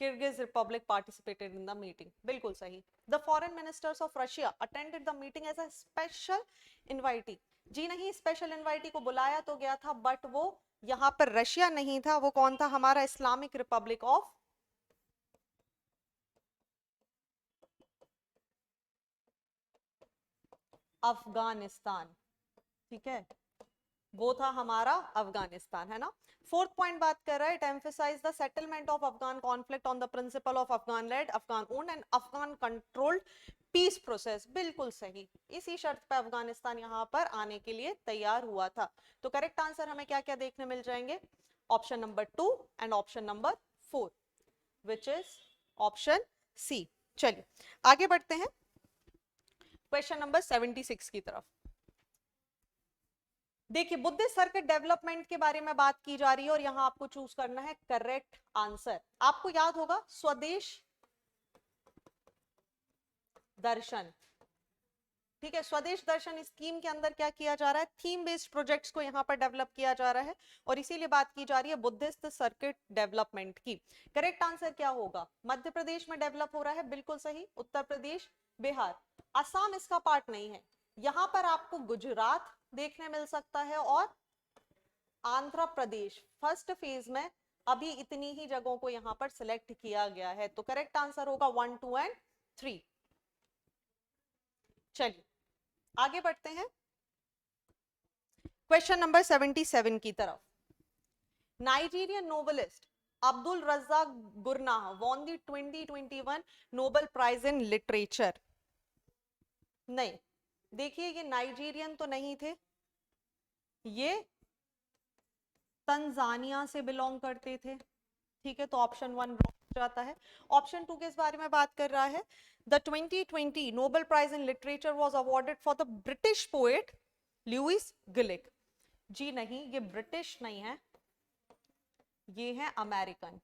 Kyrgyz Republic participated in the meeting. बिल्कुल सही। The foreign ministers of Russia attended the meeting as a special invitee। जी नहीं, स्पेशल इनवाइटी को बुलाया तो गया था, बट वो यहाँ पर रशिया नहीं था, वो कौन था? हमारा इस्लामिक रिपब्लिक ऑफ अफगानिस्तान, ठीक है, वो था हमारा अफगानिस्तान, है ना। फोर्थ पॉइंट बात कर रहा है, it emphasise the settlement of Afghan conflict on the principle of Afghan led, Afghan owned and Afghan controlled peace process. बिल्कुल सही, इसी शर्त पर अफगानिस्तान यहाँ पर आने के लिए तैयार हुआ था। तो करेक्ट आंसर हमें क्या क्या देखने मिल जाएंगे? Option number 2 and option number 4, which is option C. चलिए आगे बढ़ते हैं क्वेश्चन नंबर 76 की तरफ। देखिए बुद्धिस्ट सर्किट डेवलपमेंट के बारे में बात की जा रही है और यहां आपको चूज करना है करेक्ट आंसर। आपको याद होगा स्वदेश दर्शन, ठीक है, स्वदेश दर्शन स्कीम के अंदर क्या किया जा रहा है? थीम बेस्ड प्रोजेक्ट्स को यहां पर डेवलप किया जा रहा है, और इसीलिए बात की जा रही है बुद्धिस्ट सर्किट डेवलपमेंट की। करेक्ट आंसर क्या होगा? मध्य प्रदेश में डेवलप हो रहा है, बिल्कुल सही। उत्तर प्रदेश, बिहार, असम इसका पार्ट नहीं है। यहां पर आपको गुजरात देखने मिल सकता है और आंध्र प्रदेश फर्स्ट फेज में। अभी इतनी ही जगहों को यहां पर सिलेक्ट किया गया है। तो करेक्ट आंसर होगा 1, 2 एंड 3। चलिए आगे बढ़ते हैं क्वेश्चन नंबर 77 की तरफ। Nigerian novelist Abdulrazak Gurnah won the 2021 Nobel prize in literature. नहीं, देखिए ये नाइजीरियन तो नहीं थे, ये तंजानिया से बिलोंग करते थे, ठीक है। तो ऑप्शन 1 रॉन्ग हो जाता है। ऑप्शन 2 किस बारे में बात कर रहा है? The 2020 Nobel prize in literature was awarded for the British poet Louise Glück. जी नहीं, ये ब्रिटिश नहीं है, ये है American.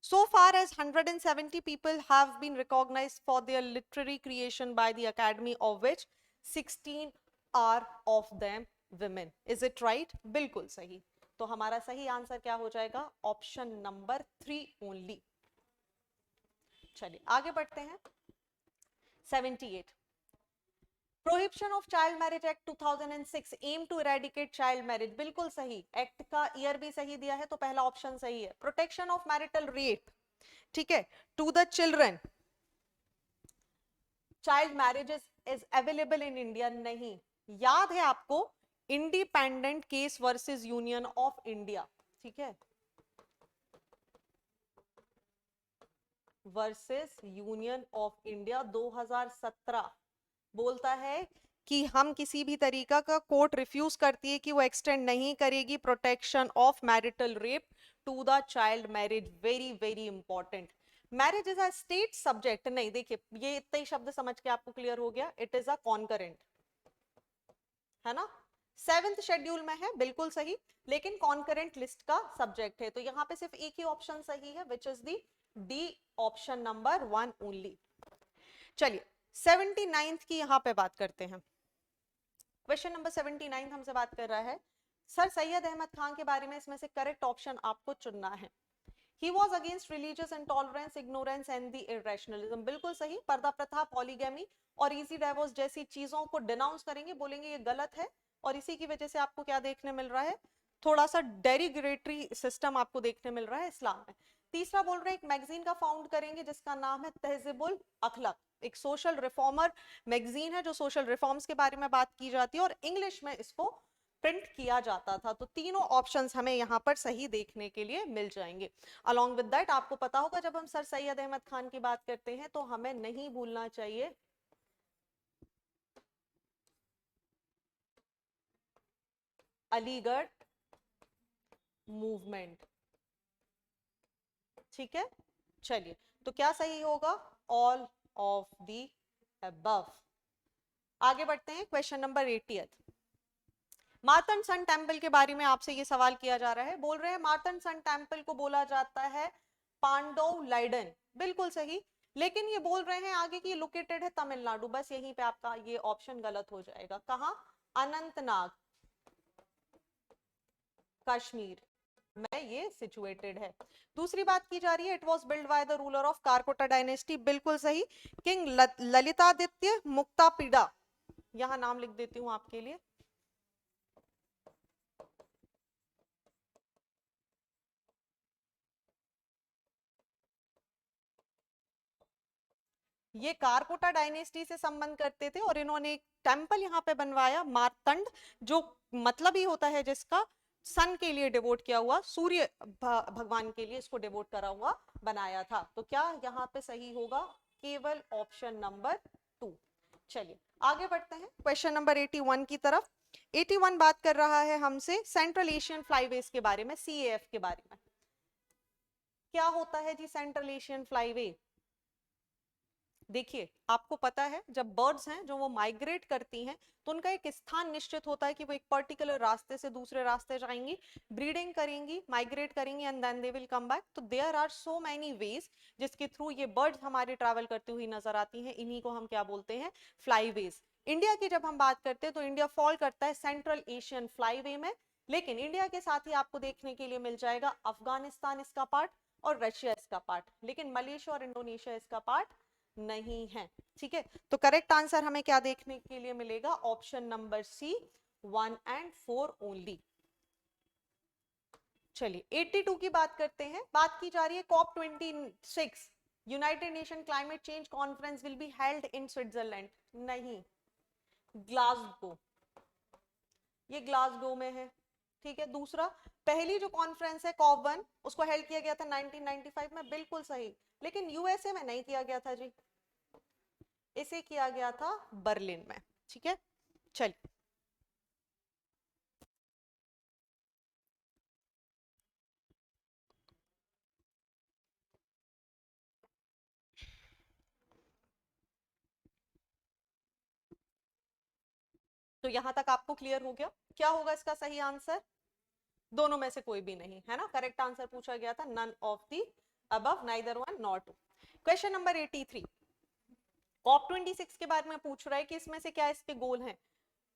So far as 170 people have been recognized for their literary creation by the Academy, of which 16 are of them women. Is it right? बिल्कुल सही। तो हमारा सही आंसर क्या हो जाएगा? Option number 3 only. चलिए आगे बढ़ते हैं 78. Prohibition of child marriage act 2006 aim to eradicate child marriage, बिल्कुल सही, एक्ट का ईयर भी सही दिया है तो पहला ऑप्शन सही है. प्रोटेक्शन ऑफ मैरिटल रेप, ठीक है, to the children, child marriages is available in India, नहीं. याद है आपको, independent case versus union of India, ठीक है, वर्सेस यूनियन ऑफ इंडिया 2017 बोलता है कि हम किसी भी तरीका का कोर्ट रिफ्यूज करती है कि वो एक्सटेंड नहीं करेगी protection of marital rape to the child marriage. Very very important. Marriage is a state subject, नहीं, देखिए ये इतने ही शब्द समझ के आपको क्लियर हो गया, इट इज अ कॉन्करेंट, है ना, 7th शेड्यूल में है, बिल्कुल सही, लेकिन कॉन्करेंट लिस्ट का सब्जेक्ट है, तो यहाँ पे सिर्फ एक ही ऑप्शन सही है, which is the D, option number 1 only. चलिए 79th की यहां पे बात करते हैं. क्वेश्चन नंबर 79 हमसे बात कर रहा है सर सैयद अहमद खान के बारे में, इसमें से करेक्ट ऑप्शन आपको चुनना है. He was against religious intolerance, ignorance and the irrationalism, बिल्कुल सही. पर्दा प्रथा, पॉलीगैमी और इजी डाइवोर्स जैसी चीजों को डिनाउंस करेंगे, बोलेंगे ये गलत है, और इसी की वजह से आपको क्या देखने मिल रहा है, थोड़ा सा डेरिग्रेटरी सिस्टम आपको देखने मिल रहा है इस्लाम में. तीसरा बोल रहे हैं एक मैगजीन का फाउंड करेंगे जिसका नाम है तहजीबुल अखलाक, एक सोशल रिफॉर्मर मैगजीन है जो सोशल रिफॉर्म्स के बारे में बात की जाती है और इंग्लिश में इसको प्रिंट किया जाता था. तो तीनों ऑप्शंस हमें यहाँ पर सही देखने के लिए मिल जाएंगे. अलॉन्ग विद दैट आपको पता होगा जब हम सर सैयद अहमद खान की बात करते हैं तो हमें नहीं भूलना चाहिए अलीगढ़ मूवमेंट, ठीक है. चलिए तो क्या सही होगा, ऑल ऑफ द अबव. आगे बढ़ते हैं, question number 80. Martand sun temple के बारे में आपसे ये सवाल किया जा रहा है, बोल रहे हैं मार्तंड सन टेम्पल को बोला जाता है पांडव लाइडन, बिल्कुल सही, लेकिन ये बोल रहे हैं आगे कि लोकेटेड है तमिलनाडु, बस यहीं पे आपका ये ऑप्शन गलत हो जाएगा. कहां, अनंतनाग, कश्मीर में ये सिचुएटेड है. दूसरी बात की जा रही है, it was build by the ruler of Karkota dynasty, बिल्कुल सही, किंग ललितादित्य मुक्तापिड़ा, यहां नाम लिख देती हूं आपके लिए. ये कारकोटा डायनेस्टी से संबंध करते थे और इन्होंने एक टेम्पल यहाँ पे बनवाया मार्तंड, जो मतलब ही होता है जिसका सन के लिए डिवोट किया हुआ, सूर्य भगवान के लिए इसको डिवोट करा हुआ बनाया था. तो क्या यहाँ पे सही होगा, केवल ऑप्शन नंबर 2. चलिए आगे बढ़ते हैं क्वेश्चन नंबर 81 की तरफ. 81 बात कर रहा है हमसे सेंट्रल एशियन फ्लाईवेज के बारे में, CAF के बारे में. क्या होता है जी सेंट्रल एशियन फ्लाईवे? देखिए आपको पता है जब बर्ड्स हैं जो वो माइग्रेट करती हैं तो उनका एक स्थान निश्चित होता है कि वो एक पर्टिकुलर रास्ते से दूसरे रास्ते जाएंगी, ब्रीडिंग करेंगी, माइग्रेट करेंगी and then they will come back. तो there are so many ways जिसके थ्रू ये बर्ड्स हमारे ट्रैवल करती हुई नजर आती हैं, इन्हीं को हम क्या बोलते हैं, फ्लाईवेज. इंडिया की जब हम बात करते हैं तो इंडिया फॉल करता है सेंट्रल एशियन फ्लाईवे में, लेकिन इंडिया के साथ ही आपको देखने के लिए मिल जाएगा अफगानिस्तान इसका पार्ट और रशिया इसका पार्ट, लेकिन मलेशिया और इंडोनेशिया इसका पार्ट नहीं है. ठीक है, तो करेक्ट आंसर हमें क्या देखने के लिए मिलेगा, option number C, 1 and 4 only. चलिए 82 की बात करते हैं. बात की जा रही है COP26 United nation climate change conference will be held in Switzerland, नहीं, ग्लासगो, ये ग्लासगो में है. ठीक है, दूसरा पहली जो कॉन्फ्रेंस है COP1 उसको हेल्ड किया गया था 1995 में, बिल्कुल सही, लेकिन यूएसए में नहीं किया गया था जी, इसे किया गया था बर्लिन में. ठीक है, चलिए तो यहां तक आपको क्लियर हो गया. क्या होगा इसका सही आंसर, दोनों में से कोई भी नहीं है ना, करेक्ट आंसर पूछा गया था none of the above, neither one nor two. Question number 83 COP26 के बारे में पूछ रहा है कि इसमें से क्या इसके गोल हैं.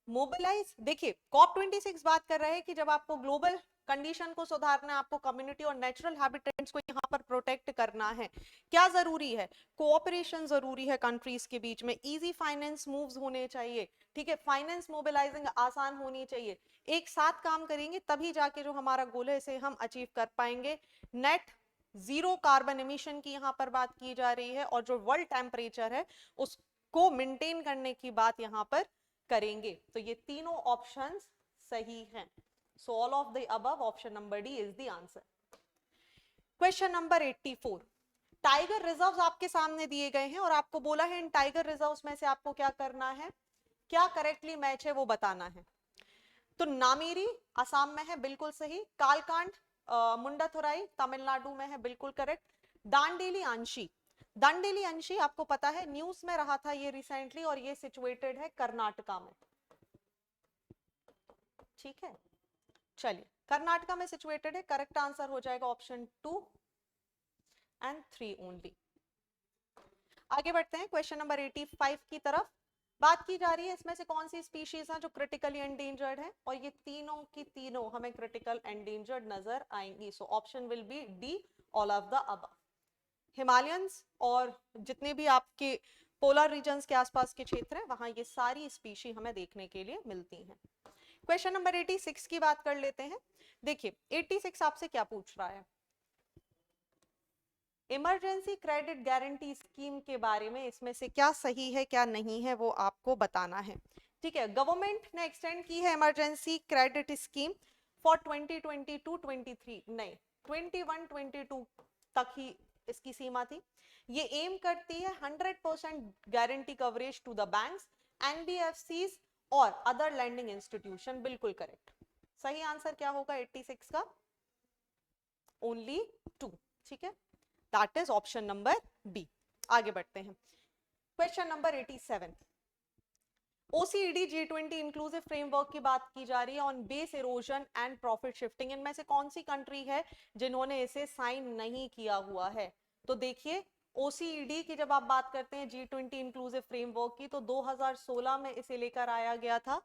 मोबिलाइज, देखिए COP26 बात कर रहे हैं कि जब आपको ग्लोबल कंडीशन को सुधारना है, आपको कम्युनिटी और नेचुरल हैबिटेट्स को यहाँ पर प्रोटेक्ट करना है। क्या जरूरी है? कोऑपरेशन जरूरी है कंट्रीज के बीच में, इजी फाइनेंस मूव्स होने चाहिए, ठीक है, फाइनेंस मोबिलाइजिंग आसान होनी चाहिए, एक साथ काम करेंगे तभी जाके जो हमारा गोल है इसे हम अचीव कर पाएंगे। नेट जीरो कार्बन एमिशन की यहाँ पर बात की जा रही है और जो वर्ल्ड टेम्परेचर है उसको मेंटेन करने की बात यहाँ पर करेंगे। तो ये तीनों ऑप्शंस सही हैं। So all of the above, option number D is the answer. Question number 84, tiger reserves आपके सामने दिए गए हैं और आपको बोला है इन टाइगर रिजर्व्स में से आपको क्या करना है, क्या करेक्टली मैच है वो बताना है। तो नामेरी असम में है, बिल्कुल सही। कालकांड मुंडाथुराई तमिलनाडु में है, बिल्कुल करेक्ट। दांडेली अंशी, दांडेली अंशी आपको पता है न्यूज में रहा था ये रिसेंटली और ये सिचुएटेड है कर्नाटका में, ठीक है। चलिए कर्नाटका में सिचुएटेड है, करेक्ट आंसर हो जाएगा ऑप्शन 2 एंड 3 ओनली। आगे बढ़ते हैं क्वेश्चन नंबर 85 की तरफ। बात की जा रही है इसमें से कौन सी स्पीशीज हैं जो क्रिटिकली एंडेंजर्ड है, और ये तीनों की तीनों हमें क्रिटिकल एंडेंजर्ड नजर आएंगी। So option will be D, all of the above. Himalayans और जितने भी आपके पोलर रीजन्स के आसपास के क्षेत्र हैं वहां ये सारी स्पीशी हमें देखने के लिए मिलती हैं। क्वेश्चन नंबर 86 की बात कर लेते हैं। देखिए 86 आपसे क्या पूछ रहा है, इमरजेंसी क्रेडिट गारंटी स्कीम के बारे में इसमें से क्या सही है क्या नहीं है वो आपको बताना है, ठीक है। गवर्नमेंट ने एक्सटेंड की है इमरजेंसी क्रेडिट स्कीम फॉर 2022-23, नहीं 21-22 तक ही इसकी सीमा थी। ये एम करती है 100% guarantee coverage to the banks, NBFCs और अदर लैंडिंग इंस्टीट्यूशन, बिल्कुल करेक्ट। सही आंसर क्या होगा 86 का, ओनली 2, ठीक है, that is option number B. आगे बढ़ते हैं question number 87, OECD G20 inclusive framework की बात की जा रही है on base erosion and profit shifting. इनमें से कौन सी कंट्री है जिन्होंने इसे साइन नहीं किया हुआ है? तो देखिए ओसीईडी की जब आप बात करते हैं G20 इंक्लूसिव फ्रेमवर्क की, तो 2016 में इसे लेकर आया गया था।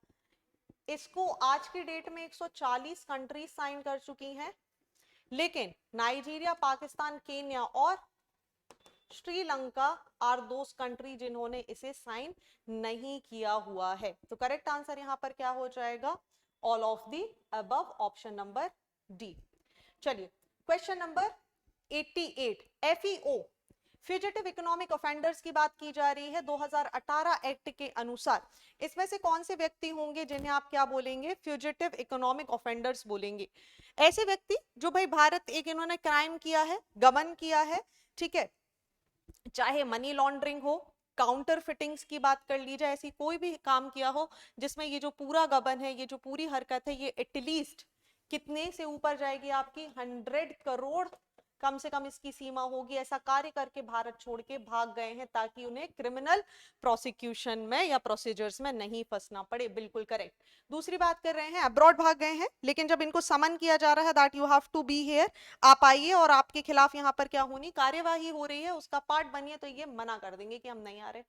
इसको आज की डेट में 140 कंट्रीज साइन कर चुकी हैं, लेकिन नाइजीरिया, पाकिस्तान, केन्या और श्रीलंका आर दोस कंट्री जिन्होंने इसे साइन नहीं किया हुआ है। तो करेक्ट आंसर यहां पर क्या हो जाएगा, all of the above, option number D. चलिए question number 88, FEO fugitive economic offenders की बात की जा रही है 2018 एक्ट के अनुसार। इसमें से कौन से व्यक्ति होंगे जिन्हें आप क्या बोलेंगे, फ्यूजिटिव इकोनॉमिक ऑफेंडर्स बोलेंगे? ऐसे व्यक्ति जो भाई भारत एक इन्होंने क्राइम किया है, गबन किया है, ठीक है, चाहे मनी लॉन्ड्रिंग हो, काउंटर फिटिंग्स की बात कर ली जाए, ऐसी कोई भी काम किया हो जिसमें ये जो पूरा गबन है, ये जो पूरी हरकत है, ये एटलीस्ट कितने से ऊपर जाएगी आपकी 100 करोड़ कम से कम इसकी सीमा होगी। ऐसा कार्य करके भारत छोड़ के भाग गए हैं ताकि उन्हें क्रिमिनल प्रोसिक्यूशन में या प्रोसीजर्स में नहीं फंसना पड़े, बिल्कुल करेक्ट। दूसरी बात कर रहे हैं अब्रॉड भाग गए हैं, लेकिन जब इनको समन किया जा रहा है that you have to be here, आप आइए और आपके खिलाफ यहाँ पर क्या होनी, कार्यवाही हो रही है, उसका पार्ट बनिए, तो ये मना कर देंगे कि हम नहीं आ रहे,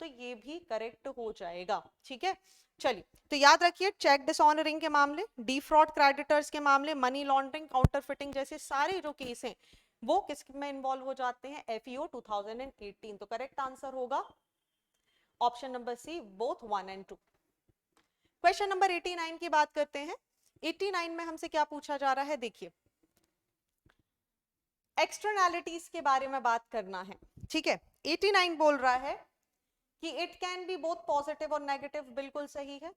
तो ये भी करेक्ट हो जाएगा, ठीक है। चलिए तो याद रखिए चेक डिसऑनरिंग के मामले, डिफ्रॉड क्रेडिटर्स के मामले, मनी लॉन्ड्रिंग, काउंटर फिटिंग जैसे सारे जो केस हैं वो किस में इन्वॉल्व हो जाते हैं, एफईओ 2018। तो करेक्ट आंसर होगा option number C, both 1 and 2। Question number 89 की बात करते हैं। 89 में हमसे क्या पूछा जा रहा है, देखिए एक्सटर्नैलिटीज के बारे में बात करना है, ठीक है। 89 बोल रहा है कि it can be both positive और नेगेटिव, बिल्कुल सही है।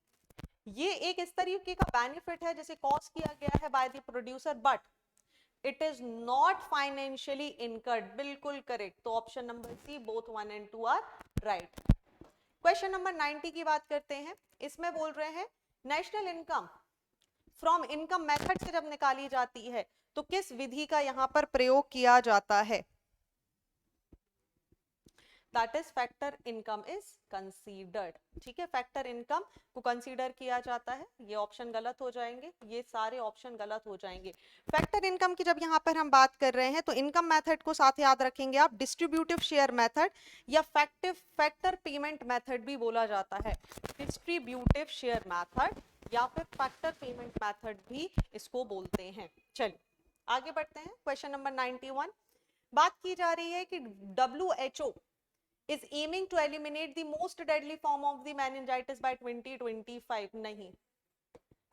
ये एक इस तरीके का बेनिफिट है जिसे कॉज किया गया है by the producer, but it is not financially incurred, बिल्कुल करेक्ट। तो option number C, both 1 and 2 are right. Question number 90 की बात करते हैं। इसमें बोल रहे हैं national income from income method से जब निकाली जाती है तो किस विधि का यहां पर प्रयोग किया जाता है, that is factor income is considered, ठीक है। फैक्टर इनकम को कंसीडर किया जाता है, ये ऑप्शन गलत हो जाएंगे, ये सारे ऑप्शन गलत हो जाएंगे। फैक्टर इनकम की जब यहाँ पर हम बात कर रहे हैं तो इनकम मेथड को साथ याद रखेंगे आप, डिस्ट्रीब्यूटिव शेयर मेथड या फैक्टर पेमेंट मेथड भी बोला जाता है। डिस्ट्रीब्यूटिव शेयर मेथड या फिर फैक्टर पेमेंट मेथड भी इसको बोलते हैं। चलिए आगे बढ़ते हैं। क्वेश्चन नंबर 91 बात की जा रही है कि WHO is aiming to eliminate the most deadly form of the meningitis by 2025. नहीं,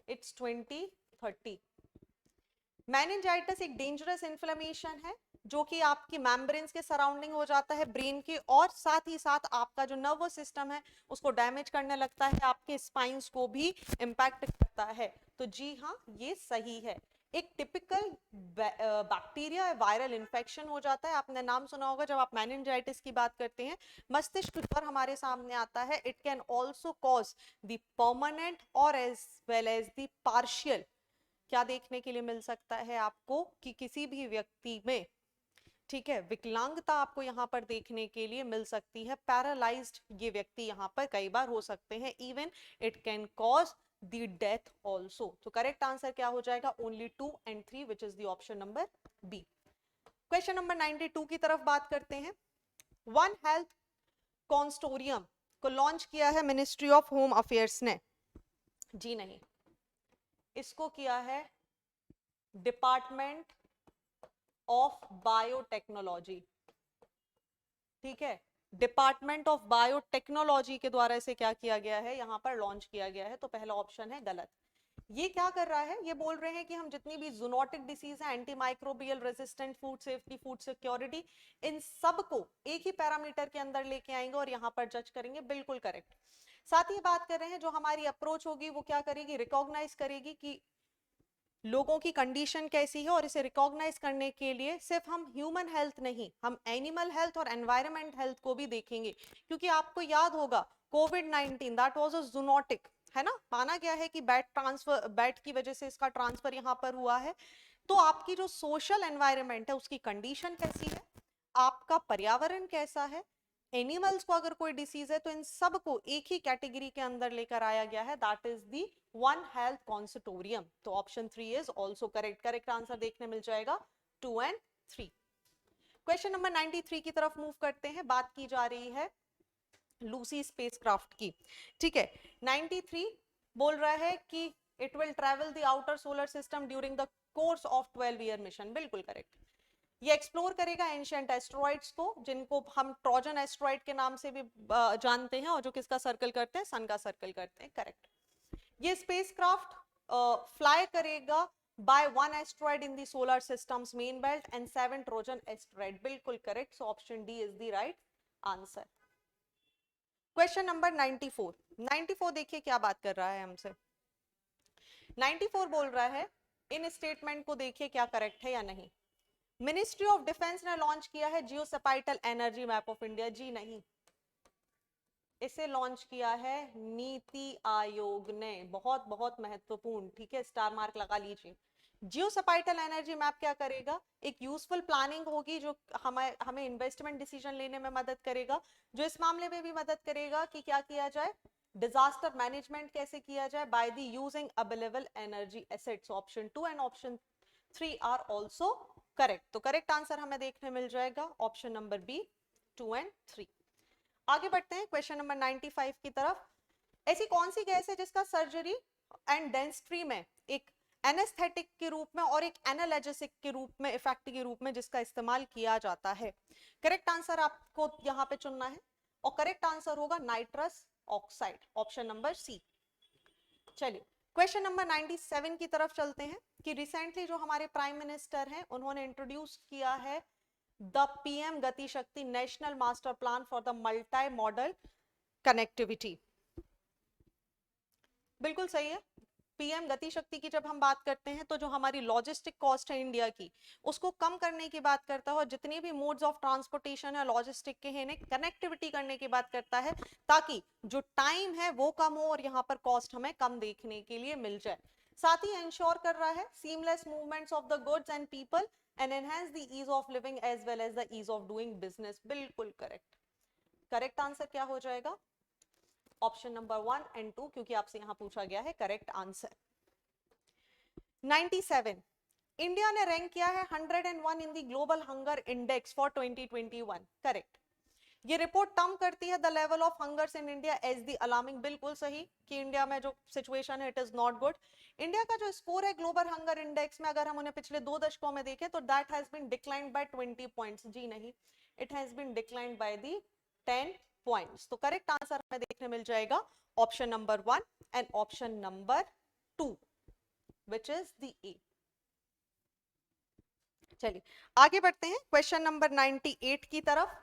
it's 2030। मेनिंजाइटिस एक डेंजरस इन्फ्लेमेशन है जो कि आपकी मेम्ब्रेन्स के सराउंडिंग हो जाता है ब्रेन के, और साथ ही साथ आपका जो नर्वस सिस्टम है उसको डैमेज करने लगता है, आपके स्पाइन्स को भी इम्पैक्ट करता है। तो जी हाँ, ये सही है। एक टिपिकल बैक्टीरिया वायरल इन्फेक्शन हो जाता है। आपने नाम सुना होगा जब आप मेनिंजाइटिस की बात करते हैं, मस्तिष्क ज्वर हमारे सामने आता है। It can also cause the permanent और as well as the partial, क्या देखने के लिए मिल सकता है आपको कि किसी भी व्यक्ति में, ठीक है, विकलांगता आपको यहाँ पर देखने के लिए मिल सकती है। पैरालाइज्ड ये व्यक्ति यहाँ पर कई बार हो सकते हैं। Even it can cause the death also. तो करेक्ट आंसर क्या हो जाएगा? Only 2 and 3 which is the option number B. Question number 92 की तरफ बात करते हैं। वन हेल्थ कॉन्सोर्टियम को लॉन्च किया है मिनिस्ट्री ऑफ होम अफेयर्स ने। जी नहीं, इसको किया है डिपार्टमेंट ऑफ बायोटेक्नोलॉजी। ठीक है, डिपार्टमेंट ऑफ बायोटेक्नोलॉजी के द्वारा इसे क्या किया गया है, यहां पर लॉन्च किया गया है। तो पहला ऑप्शन है गलत। ये क्या कर रहा है, ये बोल रहे हैं कि हम जितनी भी जूनोटिक डिसीज है, anti microbial resistant, food safety, food security, इन सब को एक ही पैरामीटर के अंदर लेके आएंगे और यहाँ पर जज करेंगे। बिल्कुल करेक्ट। साथ ही बात कर रहे हैं जो हमारी अप्रोच होगी वो क्या करेगी, रिकॉग्नाइज करेगी कि लोगों की कंडीशन कैसी है, और इसे रिकॉग्नाइज करने के लिए सिर्फ हम ह्यूमन हेल्थ नहीं, हम एनिमल हेल्थ और एनवायरमेंट हेल्थ को भी देखेंगे। क्योंकि आपको याद होगा कोविड-19 दैट वाज अ जूनोटिक, है ना, माना गया है कि बैट की वजह से इसका ट्रांसफर यहाँ पर हुआ है। तो आपकी जो सोशल एनवायरमेंट है उसकी कंडीशन कैसी है, आपका पर्यावरण कैसा है, एनिमल्स को अगर कोई डिसीज है, तो इन सब को एक ही कैटेगरी के अंदर लेकर आया गया है। That is the one health consortium. तो option 3 is also correct. Correct answer देखने मिल जाएगा 2 and 3। क्वेश्चन नंबर 93 की तरफ मूव करते हैं। बात की जा रही है लूसी स्पेसक्राफ्ट की। ठीक है, 93 बोल रहा है कि it will travel the outer solar system during the course of 12-year mission. बिल्कुल करेक्ट। ये एक्सप्लोर करेगा एंशिएंट एस्ट्रॉइड्स को, जिनको हम ट्रोजन एस्ट्रॉइड के नाम से भी जानते हैं, और जो किसका सर्कल करते हैं, सन का सर्कल करते हैं। करेक्ट। ये स्पेसक्राफ्ट फ्लाई करेगा by one asteroid in the solar system's main belt and 7 Trojan asteroid. बिल्कुल correct. So option D is the right answer. Question number 94। 94 देखिए क्या बात कर रहा है हमसे। 94 बोल रहा है, इन स्टेटमेंट को देखिए क्या करेक्ट है या नहीं। मिनिस्ट्री ऑफ डिफेंस ने लॉन्च किया है जियोस्पैटियल एनर्जी मैप ऑफ इंडिया। जी नहीं, इसे लॉन्च किया है नीति आयोग ने। बहुत बहुत महत्वपूर्ण, ठीक है, स्टार मार्क लगा लीजिए। जियोस्पैटियल एनर्जी मैप क्या करेगा, एक यूजफुल प्लानिंग होगी जो हमें इन्वेस्टमेंट डिसीजन लेने में मदद करेगा, जो इस मामले में भी मदद करेगा कि क्या किया जाए, डिजास्टर मैनेजमेंट कैसे किया जाए by the using available energy assets. Option 2 and option 3 are also correct. तो करेक्ट आंसर हमें देखने मिल जाएगा ऑप्शन नंबर बी, 2 and 3। आगे बढ़ते हैं क्वेश्चन नंबर 95 की तरफ। ऐसी कौन सी गैस है जिसका सर्जरी एंड डेंटिस्ट्री में एक एनेस्थेटिक के रूप में और एक एनाल्जेसिक के रूप में, इफेक्ट के रूप में जिसका इस्तेमाल किया जाता है? करेक्ट आंसर आपको यहाँ पे चुनना है, और करेक्ट आंसर होगा nitrous oxide, option number C. चलिए क्वेश्चन नंबर 97 की तरफ चलते हैं कि रिसेंटली जो हमारे प्राइम मिनिस्टर हैं उन्होंने इंट्रोड्यूस किया है द पीएम गति शक्ति national master plan for the multi modal connectivity. बिल्कुल सही है। पीएम गति शक्ति की जब हम बात करते हैं तो जो हमारी लॉजिस्टिक कॉस्ट है इंडिया की, उसको कम करने की बात करता है, और जितनी भी मोड्स ऑफ ट्रांसपोर्टेशन है लॉजिस्टिक के हैं कनेक्टिविटी करने की बात करता है, ताकि जो टाइम है वो कम हो और यहाँ पर कॉस्ट हमें कम देखने के लिए मिल जाए। साथ ही इंश्योर कर रहा है seamless movements of the goods and people and enhance the ease of living as well as the ease of doing business. बिल्कुल करेक्ट। करेक्ट आंसर क्या हो जाएगा? ऑप्शन नंबर 1 and 2, क्योंकि आपसे यहां पूछा गया है करेक्ट आंसर। 97 इंडिया ने रैंक किया है 101 in the global hunger index for 2021। Correct. ये रिपोर्ट टर्म करती है the level of hungers in India as the alarming, बिल्कुल सही कि इंडिया में जो सिचुएशन है it is not good. India का जो स्कोर है ग्लोबल हंगर इंडेक्स में, अगर हम उन्हें पिछले 2 दशकों में देखें तो that has been declined by 20 points. जी नहीं, it has been declined by the 10 points. तो करेक्ट आंसर हमें देखने मिल जाएगा option number 1 and option number 2 which is the A। चलिए आगे बढ़ते हैं क्वेश्चन नंबर 98 की तरफ।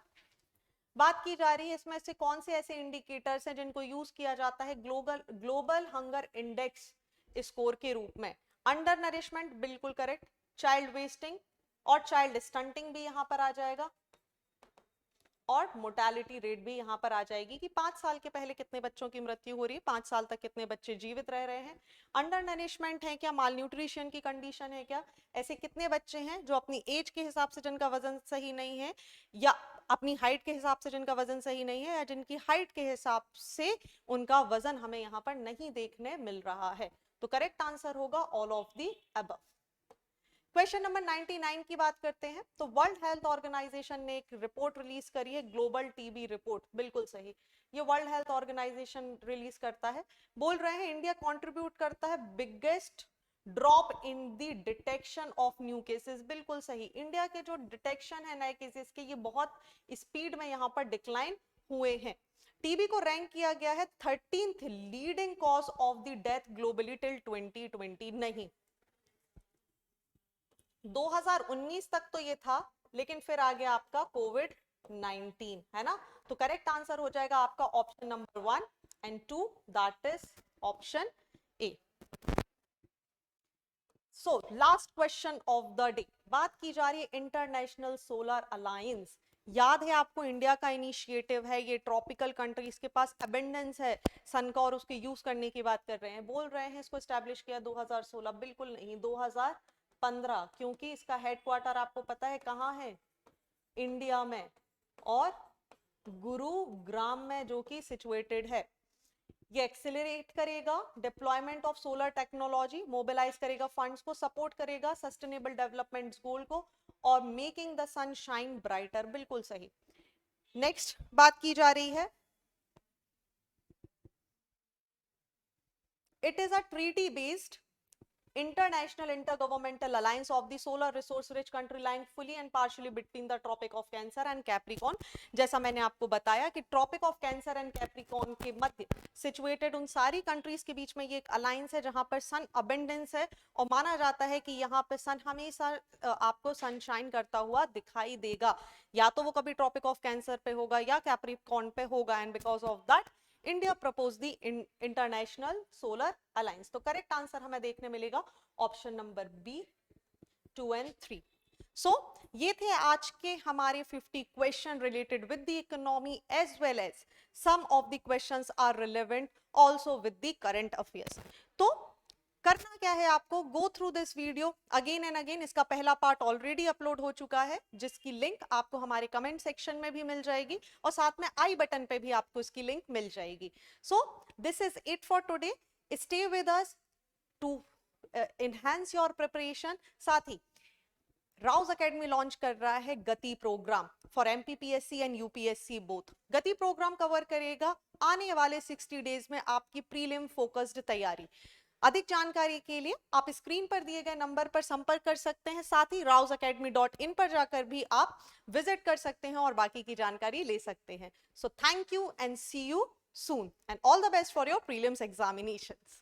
बात की जा रही है इसमें से कौन से ऐसे इंडिकेटर्स हैं जिनको यूज किया जाता है ग्लोबल हंगर इंडेक्स स्कोर के रूप में। अंडर नरिशमेंट बिल्कुल करेक्ट, चाइल्ड वेस्टिंग और चाइल्ड स्टंटिंग भी यहां पर आ जाएगा, और मोर्टेलिटी रेट भी यहां पर आ जाएगी कि 5 साल के पहले कितने बच्चों की मृत्यु हो रही है, 5 साल तक कितने बच्चे जीवित रह रहे हैं, अंडर नरिशमेंट है क्या, माल न्यूट्रिशन की कंडीशन है क्या, ऐसे कितने बच्चे हैं जो अपनी एज के हिसाब से जिनका वजन सही नहीं है, या अपनी हाइट के हिसाब से जिनका वजन सही नहीं है, या जिनकी हाइट के हिसाब से उनका वजन हमें यहाँ पर नहीं देखने मिल रहा है। तो करेक्ट आंसर होगा all of the above. Question number 99 की बात करते हैं तो वर्ल्ड हेल्थ ऑर्गेनाइजेशन ने एक रिपोर्ट रिलीज करी है, ग्लोबल टीबी रिपोर्ट, बिल्कुल सही, ये वर्ल्ड हेल्थ ऑर्गेनाइजेशन रिलीज करता है। बोल रहे हैं इंडिया कंट्रीब्यूट करता है biggest drop in the detection of new cases, बिल्कुल सही, इंडिया के जो डिटेक्शन है नए केसेस के ये बहुत स्पीड में यहाँ पर डिक्लाइन हुए हैं। टीबी को रैंक किया गया है 13th leading cause of the death globally till 2020, नहीं 2019 तक तो ये था, लेकिन फिर आ गया आपका कोविड-19, है ना। तो करेक्ट आंसर हो जाएगा आपका option number 1 and 2, that is option A. So last question of the day, बात की जा रही है इंटरनेशनल सोलर अलायंस। याद है आपको इंडिया का इनिशिएटिव है, ये ट्रॉपिकल कंट्रीज के पास अबेंडेंस है सन का और उसके यूज करने की बात कर रहे हैं, बोल रहे हैं इसको एस्टैब्लिश किया 2016, बिल्कुल नहीं 2015, क्योंकि इसका हेडक्वार्टर आपको पता है कहाँ है, इंडिया में, और गुरुग्राम में जो कि सिचुएटेड है। ये एक्सेलरेट करेगा deployment of solar technology, mobilise करेगा फंड्स को, सपोर्ट करेगा सस्टेनेबल डेवलपमेंट गोल को, और making the sun shine brighter, बिल्कुल सही। नेक्स्ट बात की जा रही है, it is a treaty based international intergovernmental alliance of the solar resource rich country lying fully and partially between the tropic of cancer and capricorn। जैसा मैंने आपको बताया कि tropic of cancer and Capricorn के मध्य सिचुएटेड उन सारी कंट्रीज के बीच में ये एक अलायंस है जहां पर सन अबेंडेंस है, और माना जाता है कि यहाँ पे सन हमेशा आपको सनशाइन करता हुआ दिखाई देगा, या तो वो कभी ट्रॉपिक ऑफ कैंसर पे होगा या कैप्रिकॉर्न पे होगा, and because of that India propose the international solar alliance. तो करेक्ट आंसर हमें देखने मिलेगा option number B 2 and 3। So ये थे आज के हमारे 50 question related with the economy as well as some of the questions are relevant also with the current affairs. तो करना क्या है आपको, go through this video again and again. इसका पहला पार्ट ऑलरेडी अपलोड हो चुका है जिसकी लिंक आपको हमारे कमेंट सेक्शन में भी मिल जाएगी, और साथ में आई बटन पे भी आपको इसकी लिंक मिल जाएगी। So this is it for today, stay with us to enhance your preparation. साथ ही राउज एकेडमी लॉन्च कर रहा है Gati program for MPPSC and UPSC both. Gati program cover करेगा आने वाले 60 डेज में आपकी प्रीलिम फोकस्ड तैयारी। अधिक जानकारी के लिए आप स्क्रीन पर दिए गए नंबर पर संपर्क कर सकते हैं, साथ ही rausacademy.in पर जाकर भी आप विजिट कर सकते हैं और बाकी की जानकारी ले सकते हैं। So thank you and see you soon and all the best for your prelims examinations.